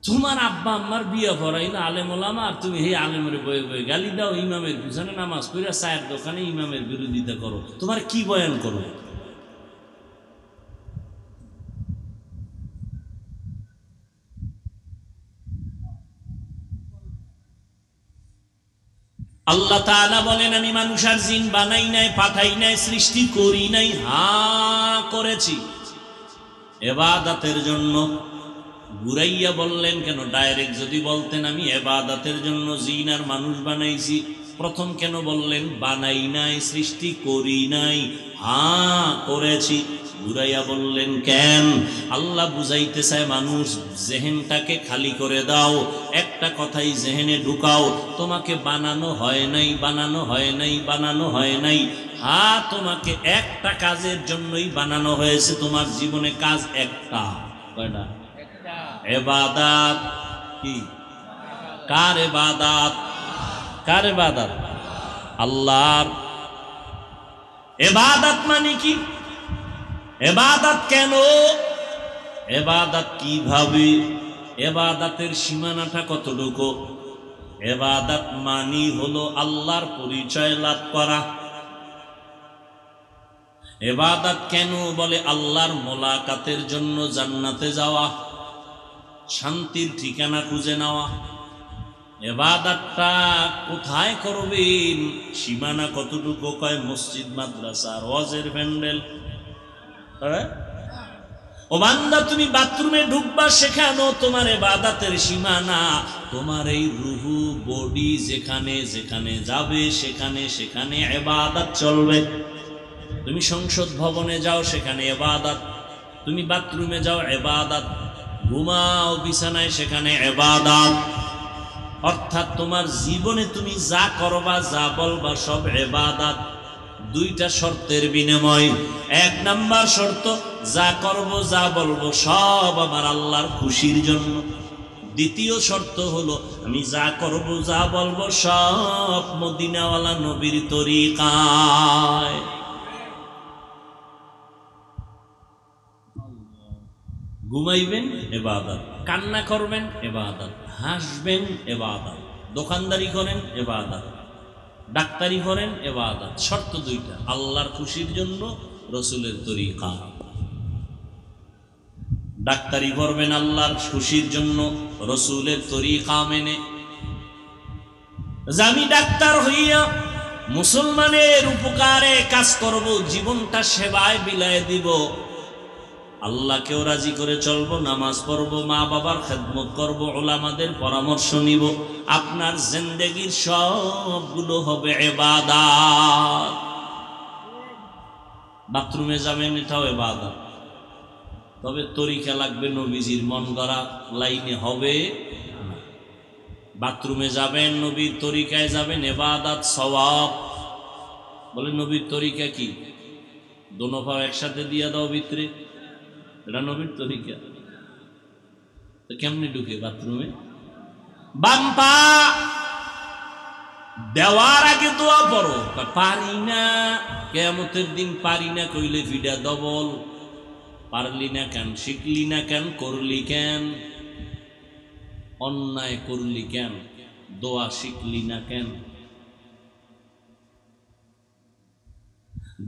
তোমার আব্বা আম্মার বিয়ে পড়াই না আলেম ওলামা, আর তুমি হে আলেমের বয়ে বয়ে গালি দাও, ইমামের পিছনে নামাজ পড়া চায়ের দোকানে ইমামের বিরোধিতা করো। তোমার কি বয়ান করো? আল্লাহ তাআলা বলেন, আমি মানুষ আর জিন বানাই নাই, পাঠাই নাই, সৃষ্টি করি নাই, হ্যাঁ করেছি ইবাদতের জন্য। ঘুরাইয়া বললেন কেন? ডাইরেক্ট যদি বলতেন আমি ইবাদতের জন্য জিন আর মানুষ বানাইছি, প্রথম কেন বললেন বানাই নাই, সৃষ্টি করি নাই? হ্যাঁ করেছি। ঘুরাইয়া বললেন কেন? আল্লাহ বুঝাইতে চায় মানুষ জেহেনটাকে খালি করে দাও, একটা কথাই জেহেনে ঢুকাও, তোমাকে বানানো হয় নাই, বানানো হয় নাই, বানানো হয় নাই। হ্যাঁ তোমাকে একটা কাজের জন্যই বানানো হয়েছে, তোমার জীবনে কাজ একটা। কয়টা? ইবাদত। কি? কার ইবাদত? কার ইবাদত? আল্লাহর। ইবাদত মানে কি? ইবাদত কেন? ইবাদত কিভাবে? ইবাদতের সীমানাটা কতটুকু? ইবাদত মানি হলো আল্লাহর পরিচয় লাভ করা। ইবাদত কেন বলে? আল্লাহর মোলাকাতের জন্য জান্নাতে যাওয়া, শান্তির ঠিকানা খুঁজে নেওয়া। ইবাদতটা কোথায় করবেন? সীমানা কতটুকু? কয় মসজিদ, মাদ্রাসা, ওয়াজের প্যান্ডেল। ও বান্দা, তুমি বাথরুমে ঢুকবা, সেখানেও তোমার ইবাদতের সীমানা। তোমার এই রুহু বডি যেখানে যেখানে যাবে, সেখানে সেখানে ইবাদত চলবে। তুমি সংসদ ভবনে যাও, সেখানে ইবাদত। তুমি বাথরুমে যাও, ইবাদত। ঘুমাও বিছানায়, সেখানে ইবাদত। অর্থাৎ তোমার জীবনে তুমি যা করবা, যা বলবা, সব ইবাদত। দুইটা শর্তের বিনিময়। এক নাম্বার শর্ত, যা করব যা বলবো সব আমার আল্লাহর খুশির জন্য। দ্বিতীয় শর্ত হলো, আমি যা করব যা বলবো সব মদিনাওয়ালা নবীর তরিকায়। ঘুমাইবেন ইবাদত, কান্না করবেন ইবাদত, হাসবেন ইবাদত, দোকানদারি করেন ইবাদত, ডাক্তারি করেন ইবাদত। শর্ত দুইটা, আল্লাহর খুশির জন্য, রসুলের তরিকা। ডাক্তারি করবেন আল্লাহর খুশির জন্য, রসুলের তরিকা মেনে। আমি ডাক্তার হইয়া মুসলমানের উপকারে কাজ করব, জীবনটা সেবায় বিলায় দিব, আল্লাহকেও রাজি করে চলবো, নামাজ পড়বো, মা বাবার খেদমত করব, ওলামাদের পরামর্শ নিব। আপনার জিন্দেগির সবগুলো হবে ইবাদত। বাথরুমে যাবেন, এটাও ইবাদত, তবে তরিকা লাগবে নবীজির মন গড়া লাইনে হবে না। বাথরুমে যাবেন, নবীর তরিকায় যাবেন, ইবাদত সওয়াব। বলে নবীর তরিকা কি? দোনো পাও একসাথে দিয়ে দাও ভিতরে, এটা নবীর তরিকা। তো কেমনে ঢুকে বাথরুমে? বাম পা দেওয়ার আগে দোয়া পড়ো। পারি না, কিয়ামতের দিন পারি না কইলে ভিডা ডবল। পারলি না কেন? শিখলি না কেন? করলি কেন? অন্যায় করলি কেন? দোয়া শিখলি না কেন?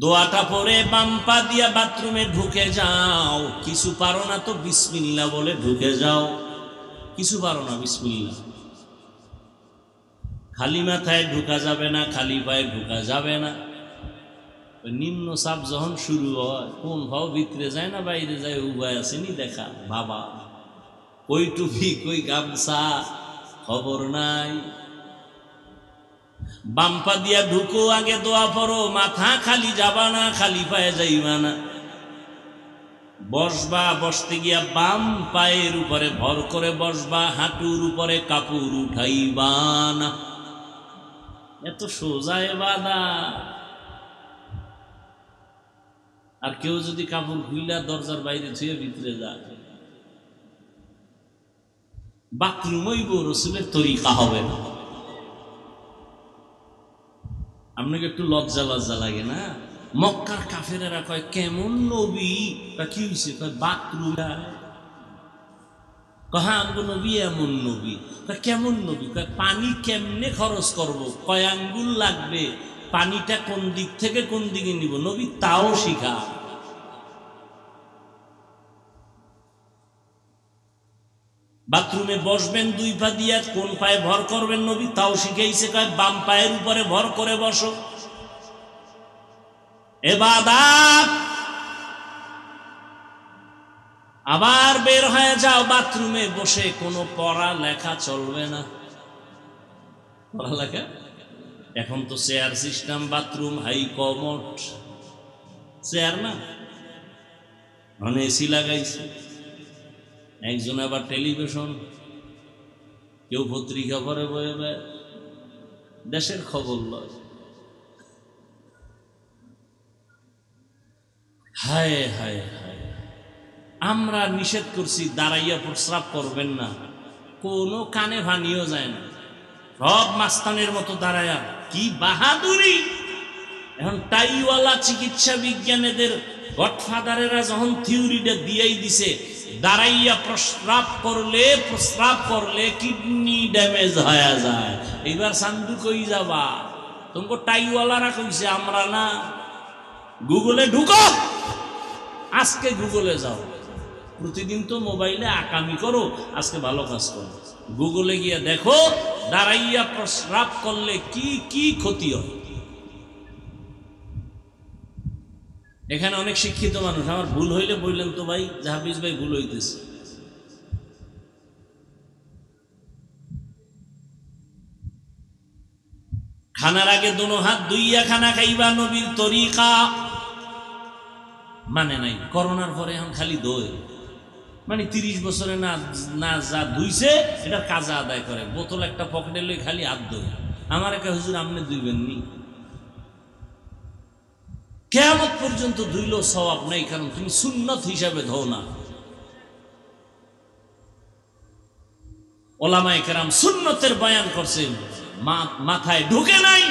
দোয়াটা পরে বাম পা দিয়া বাথরুমে ঢুকে যাও। কিছু পারো না তো বিসমিল্লাহ বলে ঢুকে যাও। কিছু পারো না, বিসমিল্লাহ। খালি মাথায় ঢুকা যাবে না, খালি পায়ে ঢুকা যাবে না। নিম্ন চাপ যখন শুরু হয়, কোন ভাও ভিতরে যায় না বাইরে যায়, উভয় আসেনি দেখা বাবা। কই টুপি, কই গামছা, খবর নাই। বাম্পা দিয়া ঢুকো, আগে দোয়া পড়ো। মাথা খালি যাবা না, খালি পায়ে যাইবা না। বসবা, বসতে গিয়া বাম পায়ের উপরে ভর করে বসবা, হাঁটুর উপরে কাপড় উঠাইবা না। এত সোজা ইবাদত। আর কেউ যদি কাপড় খুইলা দরজার বাইরে ছুঁয়ে ভিতরে যায়, বাথরুম হইব, রসুলের তরিকা হবে না। আপনাকে একটু লজ্জা লজ্জা লাগে না? মক্কার কাফেরেরা কয় কেমন নবী? কি হয়েছে? কয় বাথরুম। হ্যাঁ, আমগো নবী এমন নবী। কেমন নবী? কয় পানি কেমনে খরচ করব, কয় আঙ্গুল লাগবে, পানিটা কোন দিক থেকে কোন দিকে নিব, নবী তাও শিখা। বাথরুমে বসবেন দুই পা দিয়া, কোন পায়ে ভর করবেন নবী তাও শিখাইছে। কয় বাম পায়ের উপরে ভর করে বসো। ইবাদত। আবার বের হয়ে যাও, বাথরুমে বসে কোনো পড়া লেখা চলবে না। পড়ালেখা এখন তো chair system, bathroom high commode, chair না, মানে এসি লাগাইছে। একজন আবার টেলিভিশন, কেউ পত্রিকা পরে বয়ে দেশের খবর লয়। হায় হায় হায়। আমরা নিষেধ করছি দাঁড়াইয়া প্রস্রাব করবেন না, কোনো কানে ভানিও যায় না, সব মাস্তানের মতো দাঁড়াইয়া। কি বাহাদুরি! এখন টাইওয়ালা চিকিৎসা বিজ্ঞানীদের গডফাদারেরা যখন থিওরিটা দিয়েই দিছে, দাঁড়াইয়া প্রস্রাব করলে কিডনি ড্যামেজ হয়ে যায়। এইবার সান্দু কই যাবা? তোমাকে টাইওয়ালারা কইছে, আমরা না। গুগলে ঢুকো, আজকে গুগলে যাও। প্রতিদিন তো মোবাইলে আকামি করো, আজকে ভালো কাজ করো। গুগলে গিয়ে দেখো দাঁড়াইয়া প্রস্রাব করলে কি কি ক্ষতি হয়। এখানে অনেক শিক্ষিত মানুষ, আমার ভুল হইলে বললেন তো ভাই, জাহাবিজ ভাই ভুল হইতেছে। খানার আগে দোনো হাত ধুইয়া খানা খাইবা, নবীর তরিকা মানে নাই। করোনার পরে এখন খালি দই, মানে 30 বছরে না না যা ধুইছে এটা কাজা আদায় করে। বোতল একটা পকেটে লই খালি হাত দই। আমার একটা হুজুর, আপনি ধুইবেননি, কিয়ামত পর্যন্ত ধুইলেও সওয়াব নাই, কারণ তুমি সুন্নত হিসাবে ধো না। ওলামায়ে কেরাম সুন্নতের বয়ান করছেন, মাথায় ঢুকে নাই।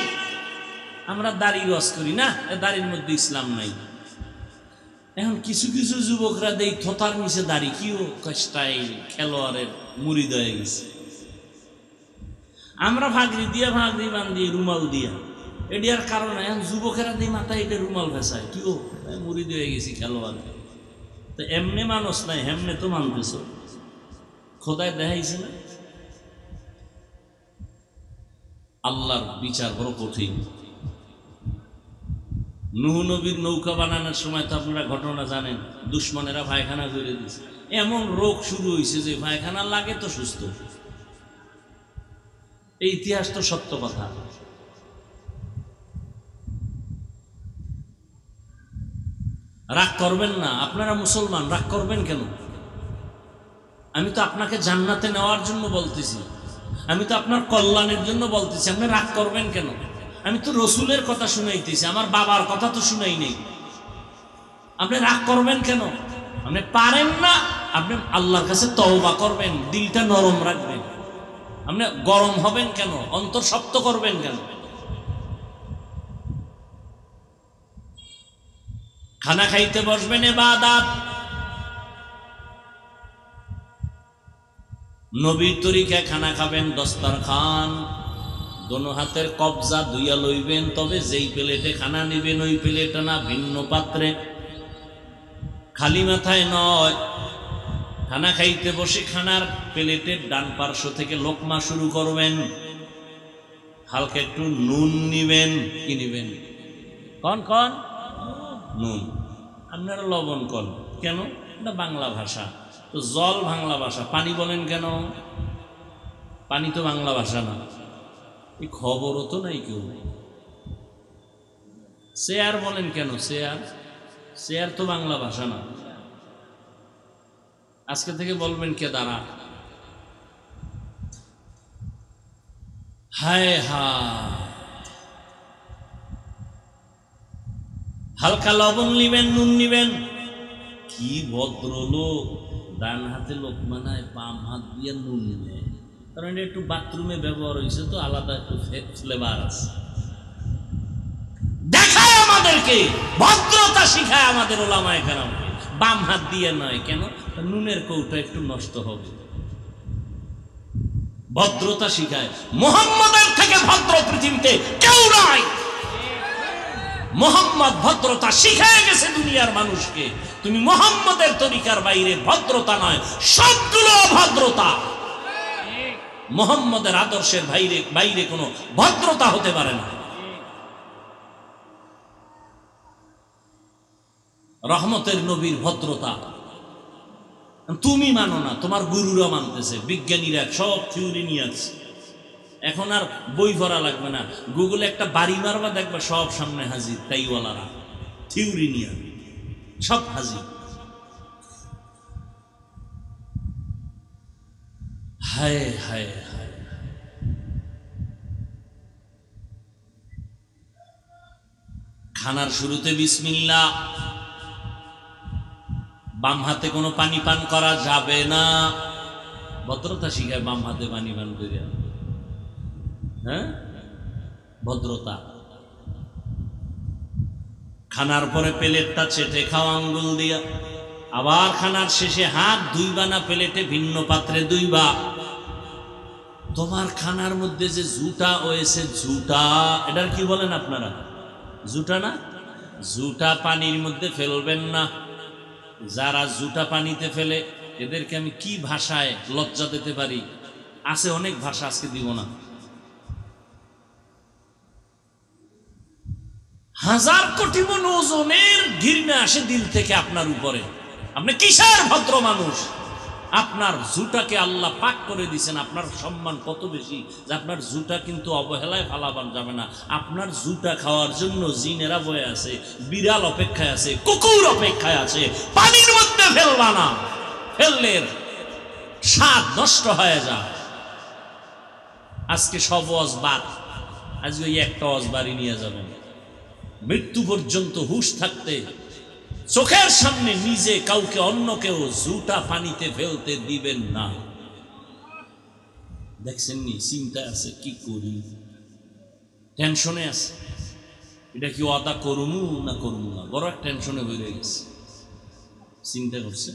আমরা দাড়ি রস করি না, দাড়ির মধ্যে ইসলাম নাই। এখন কিছু কিছু যুবকরা দেই থতার নিচে দাড়ি, কিও স্টাইল, খেলোয়াড়ের মুরিদ হয়ে গেছে। আমরা ভাগরি বান্ধি, রুমাল দিয়া, এটার কারণে এখন যুবকেরা দিয়ে মাথায় এটা রুমাল ভেসায়, কিও মুরিদ হয়ে গেছি খেলোয়াড়। তো এমনি মানুষ নাই, হেমনে তো মানতেছ। খোদায় দেখাইছে না? আল্লাহর বিচার বড় কঠিন। নূহ নবীর নৌকা বানানোর সময় তো আপনারা ঘটনা জানেন, দুশ্মনেরা পায়খানা করে দিয়েছে, এমন রোগ শুরু হয়েছে যে পায়খানা লাগে তো সুস্থ। এই ইতিহাস তো সত্য কথা। রাগ করবেন না, আপনারা মুসলমান, রাগ করবেন কেন? আমি তো আপনাকে জান্নাতে নেওয়ার জন্য বলতেছি, আমি তো আপনার কল্যাণের জন্য বলতেছি, আপনি রাগ করবেন কেন? আমি তো রসুলের কথা শুনাইতেছি, আমার বাবার কথা তো শুনাই নেই, আপনি রাগ করবেন কেন? আপনি পারেন না, আপনি আল্লাহর কাছে তওবা করবেন, দিলটা নরম রাখবেন। আপনি গরম হবেন কেন? অন্তর শক্ত করবেন কেন? খানা খাইতে বসবেন ইবাদত, নবীর তরিকায় খানা খাবেন, দস্তরখান দোনো হাতের কবজা দুইয়া লইবেন, তবে যেই প্লেটে খানা নেবেন ওই প্লেটে না, ভিন্ন পাত্রে, খালি মাথায় নয়। খানা খাইতে বসে খানার প্লেটের ডান পার্শ্ব থেকে লোকমা শুরু করবেন, হালকা একটু নুন নিবেন। কি নিবেন? কন কন নুন, আপনারা লবণ কন কেন? এটা বাংলা ভাষা তো, জল বাংলা ভাষা, পানি বলেন কেন? পানি তো বাংলা ভাষা না, এই খবরও তো নাই কেউ। চেয়ার বলেন কেন? চেয়ার, চেয়ার তো বাংলা ভাষা না। আজকে থেকে বলবেন কে দাঁড়া। হায় হা, হালকা লবণ নিবেন, নুন নিবেন। কি ভদ্রলোক, ডান হাতে লোকমা নাই, বাম হাত দিয়ে নুন নেয়, কারণ এটা একটু বাথরুমে ব্যবহার হয়েছে তো, আলাদা একটু ফ্লেভার আছে। দেখায় আমাদেরকে ভদ্রতা, শিখায় আমাদের ওলামায়ে কেরামকে, বাম হাত দিয়ে নয় কেন? নুনের কৌটা একটু নষ্ট হবে। ভদ্রতা শিখায়। মুহাম্মাদের থেকে ভদ্র পৃথিবীতে কেউ নাই। মুহাম্মদ ভদ্রতা শিখায় গেছে দুনিয়ার মানুষকে। তুমি মুহাম্মদের তরিকার বাইরে ভদ্রতা নয়, সবগুলো অভদ্রতা। মুহাম্মদের আদর্শের বাইরে বাইরে কোনো ভদ্রতা হতে পারে না। রহমতের নবীর ভদ্রতা তুমি মানো না, তোমার গুরুরা মানতেছে, বিজ্ঞানীরা সব থিওরি নিয়ে আছে। এখন আর বই পড়া লাগবে না, গুগলে একটা বাড়ি মারবা, দেখবা সব সামনে হাজির, তাইওয়ালারা থিওরি নিয়ে সব হাজির। হায় হায় হায়, খানার শুরুতে বিসমিল্লাহ, বাম হাতে কোনো পানি পান করা যাবে না। ভদ্রতা শিখায় বাম হাতে পানি পান করে, হ্যাঁ ভদ্রতা। খানার পরে প্লেটটা চেটে খাওয়া আঙ্গুল দিয়া, আবার খানার শেষে হাত ধুইবা না, প্লেটে ভিন্ন পাত্রে ধুইবা। তোমার খানার মধ্যে যে জুটা হয়েছে, জুটা এটার কি বলেন আপনারা? জুটা না? জুটা পানির মধ্যে ফেলবেন না। যারা জুটা পানিতে ফেলে এদেরকে আমি কি ভাষায় লজ্জা দিতে পারি? আছে অনেক ভাষা, আজকে দিব না। হাজার কোটি মন ওজনের ঘৃণা আসে দিল থেকে আপনার উপরে। আপনি কিসের ভদ্র মানুষ? আপনার জুটাকে আল্লাহ পাক করে দিয়েছেন, আপনার সম্মান কত বেশি যে আপনার জুটা কিন্তু অবহেলায় ফালাবান যাবে না। আপনার জুটা খাওয়ার জন্য জিনেরা বয়ে আছে, বিড়াল অপেক্ষায় আছে, কুকুর অপেক্ষায় আছে। পানির মধ্যে ফেলবা না, ফেললে স্বাদ নষ্ট হয়ে যায়। আজকে সব ওয়াজ বাদ, আজকে ওই একটা ওয়াজ বাড়ি নিয়ে যাবেন। মৃত্যু পর্যন্ত হুঁশ থাকতে চোখের সামনে নিজে কাউকে অন্য কেউ জুটা পানিতে ফেলতে দিবেন না। দেখছেন নি, চিন্তা আছে, কি করি, টেনশনে আছে, এটা কি ওয়াদা করমু না করমু না, বড় এক টেনশনে হয়ে গেছে। চিন্তা করছে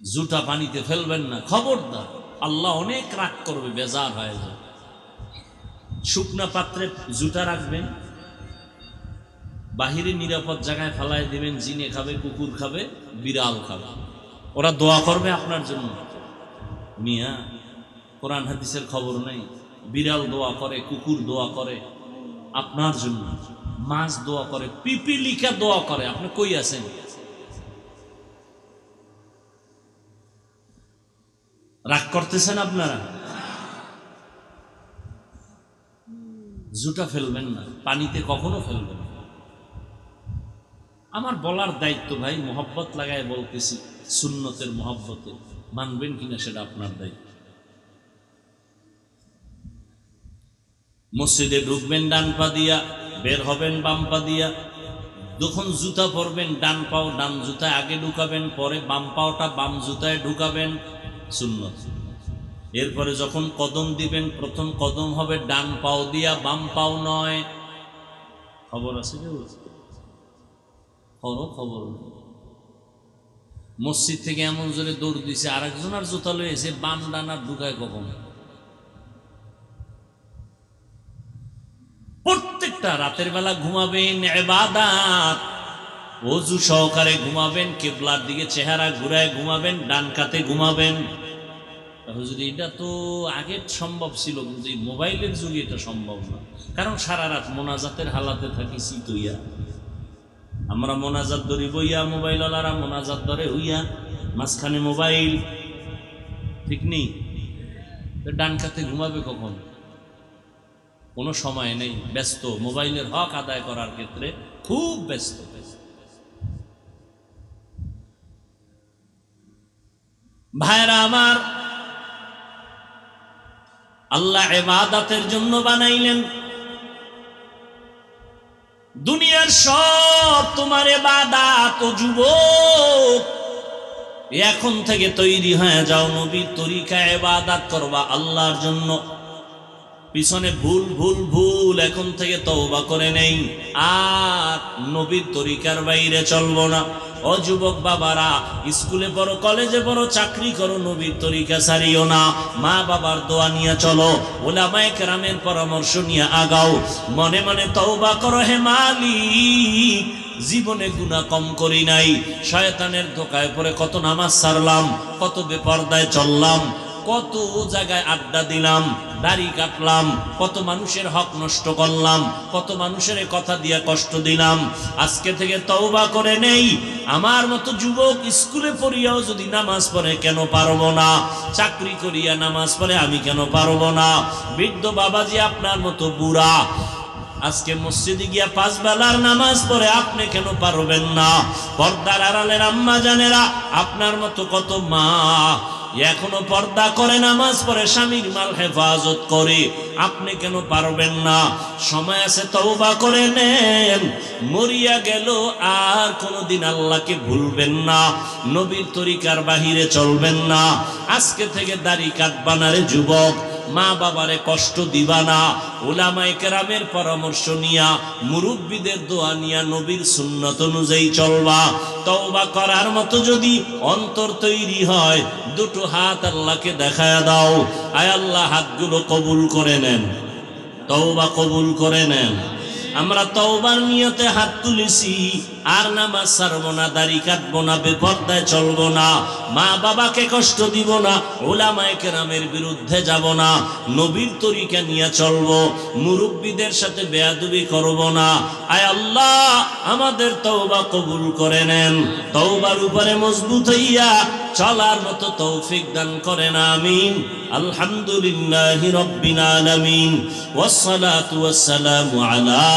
জুটা পানিতে ফেলবেন না, খবরদার, আল্লাহ অনেক রাগ করবে, বেজার হয়ে যায়। শুকনা পাত্রে জুটা রাখবেন, বাহিরে নিরাপদ জায়গায় ফেলায় দিবেন। জিনে খাবে, কুকুর খাবে, বিড়াল খাবে, ওরা দোয়া করবে আপনার জন্য। মিয়া, কোরআন হাদিসের খবর নেই? বিড়াল দোয়া করে, কুকুর দোয়া করে, আপনার জন্য মাছ দোয়া করে, পিপিলিকা দোয়া করে। আপনি কই আছেন? রাগ করতেছেন আপনারা? জুতা ফেলবেন না, পানিতে কখনো ফেলবেন না। আমার বলার দায়িত্ব ভাই, মোহব্বত লাগায় বলতেছি, সুন্নতের মোহব্বতে মানবেন কিনা সেটা আপনার দায়িত্ব। মসজিদে ঢুকবেন ডান পা দিয়া, বের হবেন বাম পা দিয়া। যখন জুতা পরবেন ডান পাও ডান জুতায় আগে ঢুকাবেন, পরে বাম পাওটা বাম জুতায় ঢুকাবেন, সুন্নত। এরপরে যখন কদম দিবেন প্রথম কদম হবে ডান পাও দিয়া, বাম পাও নয়। খবর আছে কেউ? খবর নেই। মসজিদ থেকে এমন জোরে দৌড় দিছে, আরেকজনের জুতা লয়েছে, বাম ডান আর ঢুকায় কখন? প্রত্যেকটা রাতের বেলা ঘুমাবেন ইবাদত, ওযু সহকারে ঘুমাবেন, কিবলার দিকে চেহারা ঘুরায় ঘুমাবেন, ডান কাতে ঘুমাবেন। হুজুর এটা তো আগে সম্ভব ছিল, কিন্তু এই মোবাইলের যুগে এটা সম্ভব না। কারণ সারা রাত মোনাজাতের হালাতে থাকি চিতইয়া, আমরা মোনাজাত ধরি বইয়া, মোবাইল ওয়ালারা মোনাজাত ধরে হইয়া, মাঝখানে মোবাইল, ঠিক নেই? ডান কাতে ঘুমাবে কখন? কোনো সময় নেই, ব্যস্ত, মোবাইলের হক আদায় করার ক্ষেত্রে খুব ব্যস্ত। ভাইরা আমার, আল্লাহ ইবাদতের জন্য বানাইলেন। দুনিয়ার সব তোমার ইবাদত। ও যুবক, এখন থেকে তৈরি হয়ে যাও, নবীর তরিকায় ইবাদত করবা আল্লাহর জন্য। পিছনে ভুল ভুল ভুল, এখন থেকে তওবা করে নেই, আর নবীর তরিকার বাইরে চলবো না। ও যুবক বাবারা, স্কুলে পড়ো, কলেজে পড়ো, চাকরি করো, নবীর তরিকা ছাড়িও না। মা বাবার দোয়া নিয়ে চলো, উলামায়ে কেরামের পরামর্শ নিয়ে আগাও। মনে মনে তওবা করো, হে মালিক, জীবনে গুনাহ কম করি নাই, শয়তানের ধোকায় পড়ে কত নামাজ ছাড়লাম, কত বেপরদায় চললাম, কত জায়গায় আড্ডা দিলাম, দাড়ি কাটলাম, কত মানুষের হক নষ্ট করলাম, কত মানুষের কথা দিয়া কষ্ট দিলাম। আজকে থেকে তওবা করে নেই। আমার মতো যুবক স্কুলে পড়িয়াও যদি নামাজ পড়ে কেন পারবো না? চাকরি করিয়া নামাজ পড়ে আমি কেন পারবো না? বৃদ্ধ বাবাজি আপনার মতো বুড়া আজকে মসজিদে গিয়া 5 বেলার নামাজ পড়ে, আপনি কেন পারবেন না? পর্দার আড়ালের আম্মা জানেরা, আপনার মতো কত মা এখনো পর্দা করে নামাজ পড়ে, স্বামীর মাল হেফাজত করে, আপনি কেন পারবেন না? সময় আছে, তওবা করে নেন। মরিয়া গেল আর কোনোদিন আল্লাহকে ভুলবেন না, নবীর তরিকার বাহিরে চলবেন না। আজকে থেকে দাড়ি কাটবা না রে যুবক, মা বাবারে কষ্ট দিবা না, উলামায়ে কেরামের পরামর্শ নিয়া, মুরব্বীদের দোয়া নিয়া, নবীর সুন্নত অনুযায়ী চলবা। তওবা করার মতো যদি অন্তর তৈরি হয়, দুটো হাত আল্লাহকে দেখায়া দাও, আয় আল্লাহ হাতগুলো কবুল করে নেন, তওবা কবুল করে নেন। আমরা তওবার নিয়তে হাত তুলেছি, আর নামাজ ছাড়বো না, দাড়ি কাটবো না, বেপরদায় চলবো না, মা বাবাকে কষ্ট দিব না, উলামায়ে কেরামের বিরুদ্ধে যাব না, নবীর তরিকা নিয়ে চলবো, মুরব্বীদের সাথে বেয়াদবি করব না। আয় আল্লাহ আমাদের তওবা কবুল করে নেন, তওবার উপরে মজবুত হইয়া চলার মতো তৌফিক দান করেন, আমিন। আলহামদুলিল্লাহি রাব্বিল আলামিন, ওয়াসসালাতু ওয়াসসালামু আলা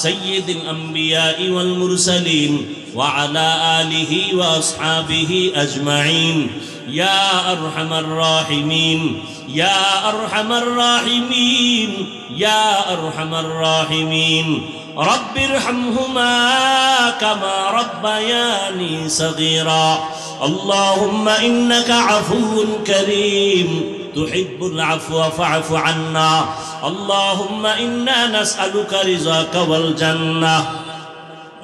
সাইয়্যিদিল আমবিয়াই ওয়াল মুরসালিন ওয়া আলা আলিহি ওয়া আসহাবিহি আজমাইন। ইয়া আরহামার রাহিমিন, ইয়া আরহামার রাহিমিন, ইয়া আরহামার রাহিমিন। রব্বিরহামহুমা কামা রাব্বায়ানি সগীরা। আল্লাহুম্মা ইন্নাকা আফুউন কারীম تحب العفو فاعف عنا. اللهم إنا نسألك رضاك والجنة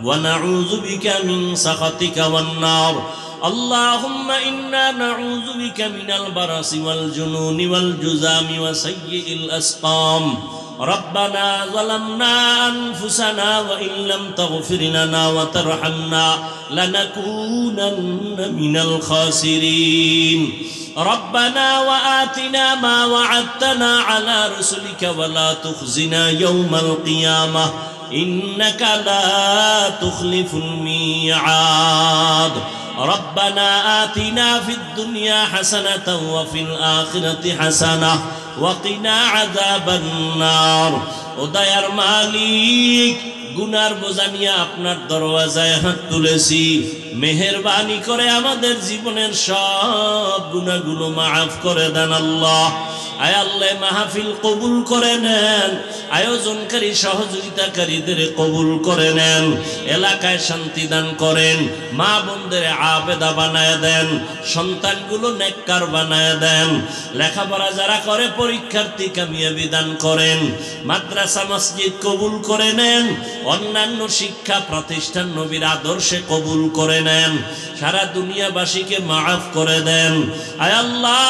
ونعوذ بك من سخطك والنار. اللهم إنا نعوذ بك من البرص والجنون والجذام وسيء الأسقام. ربنا ظلمنا أنفسنا وإن لم تغفر لنا وترحمنا لنكونن من الخاسرين. ربنا وآتنا ما وعدتنا على رسلك ولا تخزنا يوم القيامة إنك لا تخلف الميعاد ربنا آتنا في الدنيا حسنة وفي الآخرة حسنة وقنا عذاب النار ودير مالك গুনার বোঝা নিয়ে আপনার দরওয়াজায় হাত তুলেছি মেহেরবানি করে আমাদের জীবনের সব গুনাহগুলো মাফ করে দেন আল্লাহ আয় আল্লাহ মাহফিল কবুল করে নেন আয়োজনকারী সহযোগিতাকারীদের কবুল করে নেন এলাকায় শান্তি দান করেন মা বোনদের আবেদা বানায় দেন সন্তানগুলো নেককার বানায় দেন লেখাপড়া যারা করে পরীক্ষার্থী কামিয়াবি দান করেন মাদ্রাসা মসজিদ কবুল করে নেন অন্যান্য শিক্ষা প্রতিষ্ঠান নবীর আদর্শে কবুল করে নেন সারা দুনিয়াবাসীকে মাফ করে দেন আয় আল্লাহ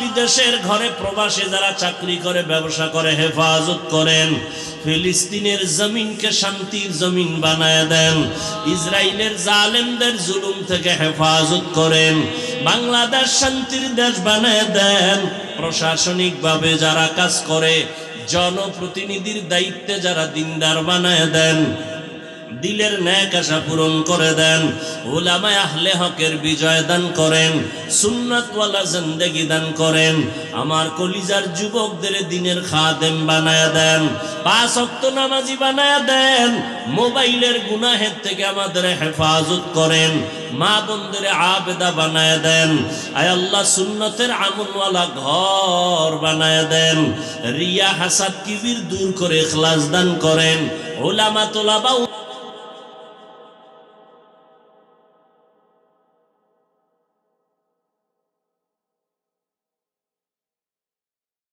বিদেশের ঘরে প্রবাসে যারা চাকরি করে ব্যবসা করে হেফাজত করেন ফিলিস্তিনের জমিনকে শান্তির জমিন বানায় দেন ইসরায়েলের জালেমদের জুলুম থেকে হেফাজত করেন বাংলাদেশ শান্তির দেশ বানায় দেন প্রশাসনিকভাবে যারা কাজ করে জনপ্রতিনিধির দায়িত্বে যারা দিনদার বানায় দেন দিলের ন্যাক আশা পূরণ করে দেন উলামায়ে আহলে হকের বিজয় দান করেন সুন্নাতওয়ালা জিন্দেগি দান করেন আমার কলিজার যুবকদের দ্বীনের খাদেম বানায় দেন পাঁচ ওয়াক্ত নামাজি বানায় দেন মোবাইলের গুনাহের থেকে আমাদের হেফাজত করেন মা বোনদের আবেদা বানায় দেন আয় আল্লাহ সুন্নতের আমলওয়ালা ঘর বানায় দেন রিয়া হাসাদ কিবির দূর করে ইখলাস দান করেন উলামা তোলাবা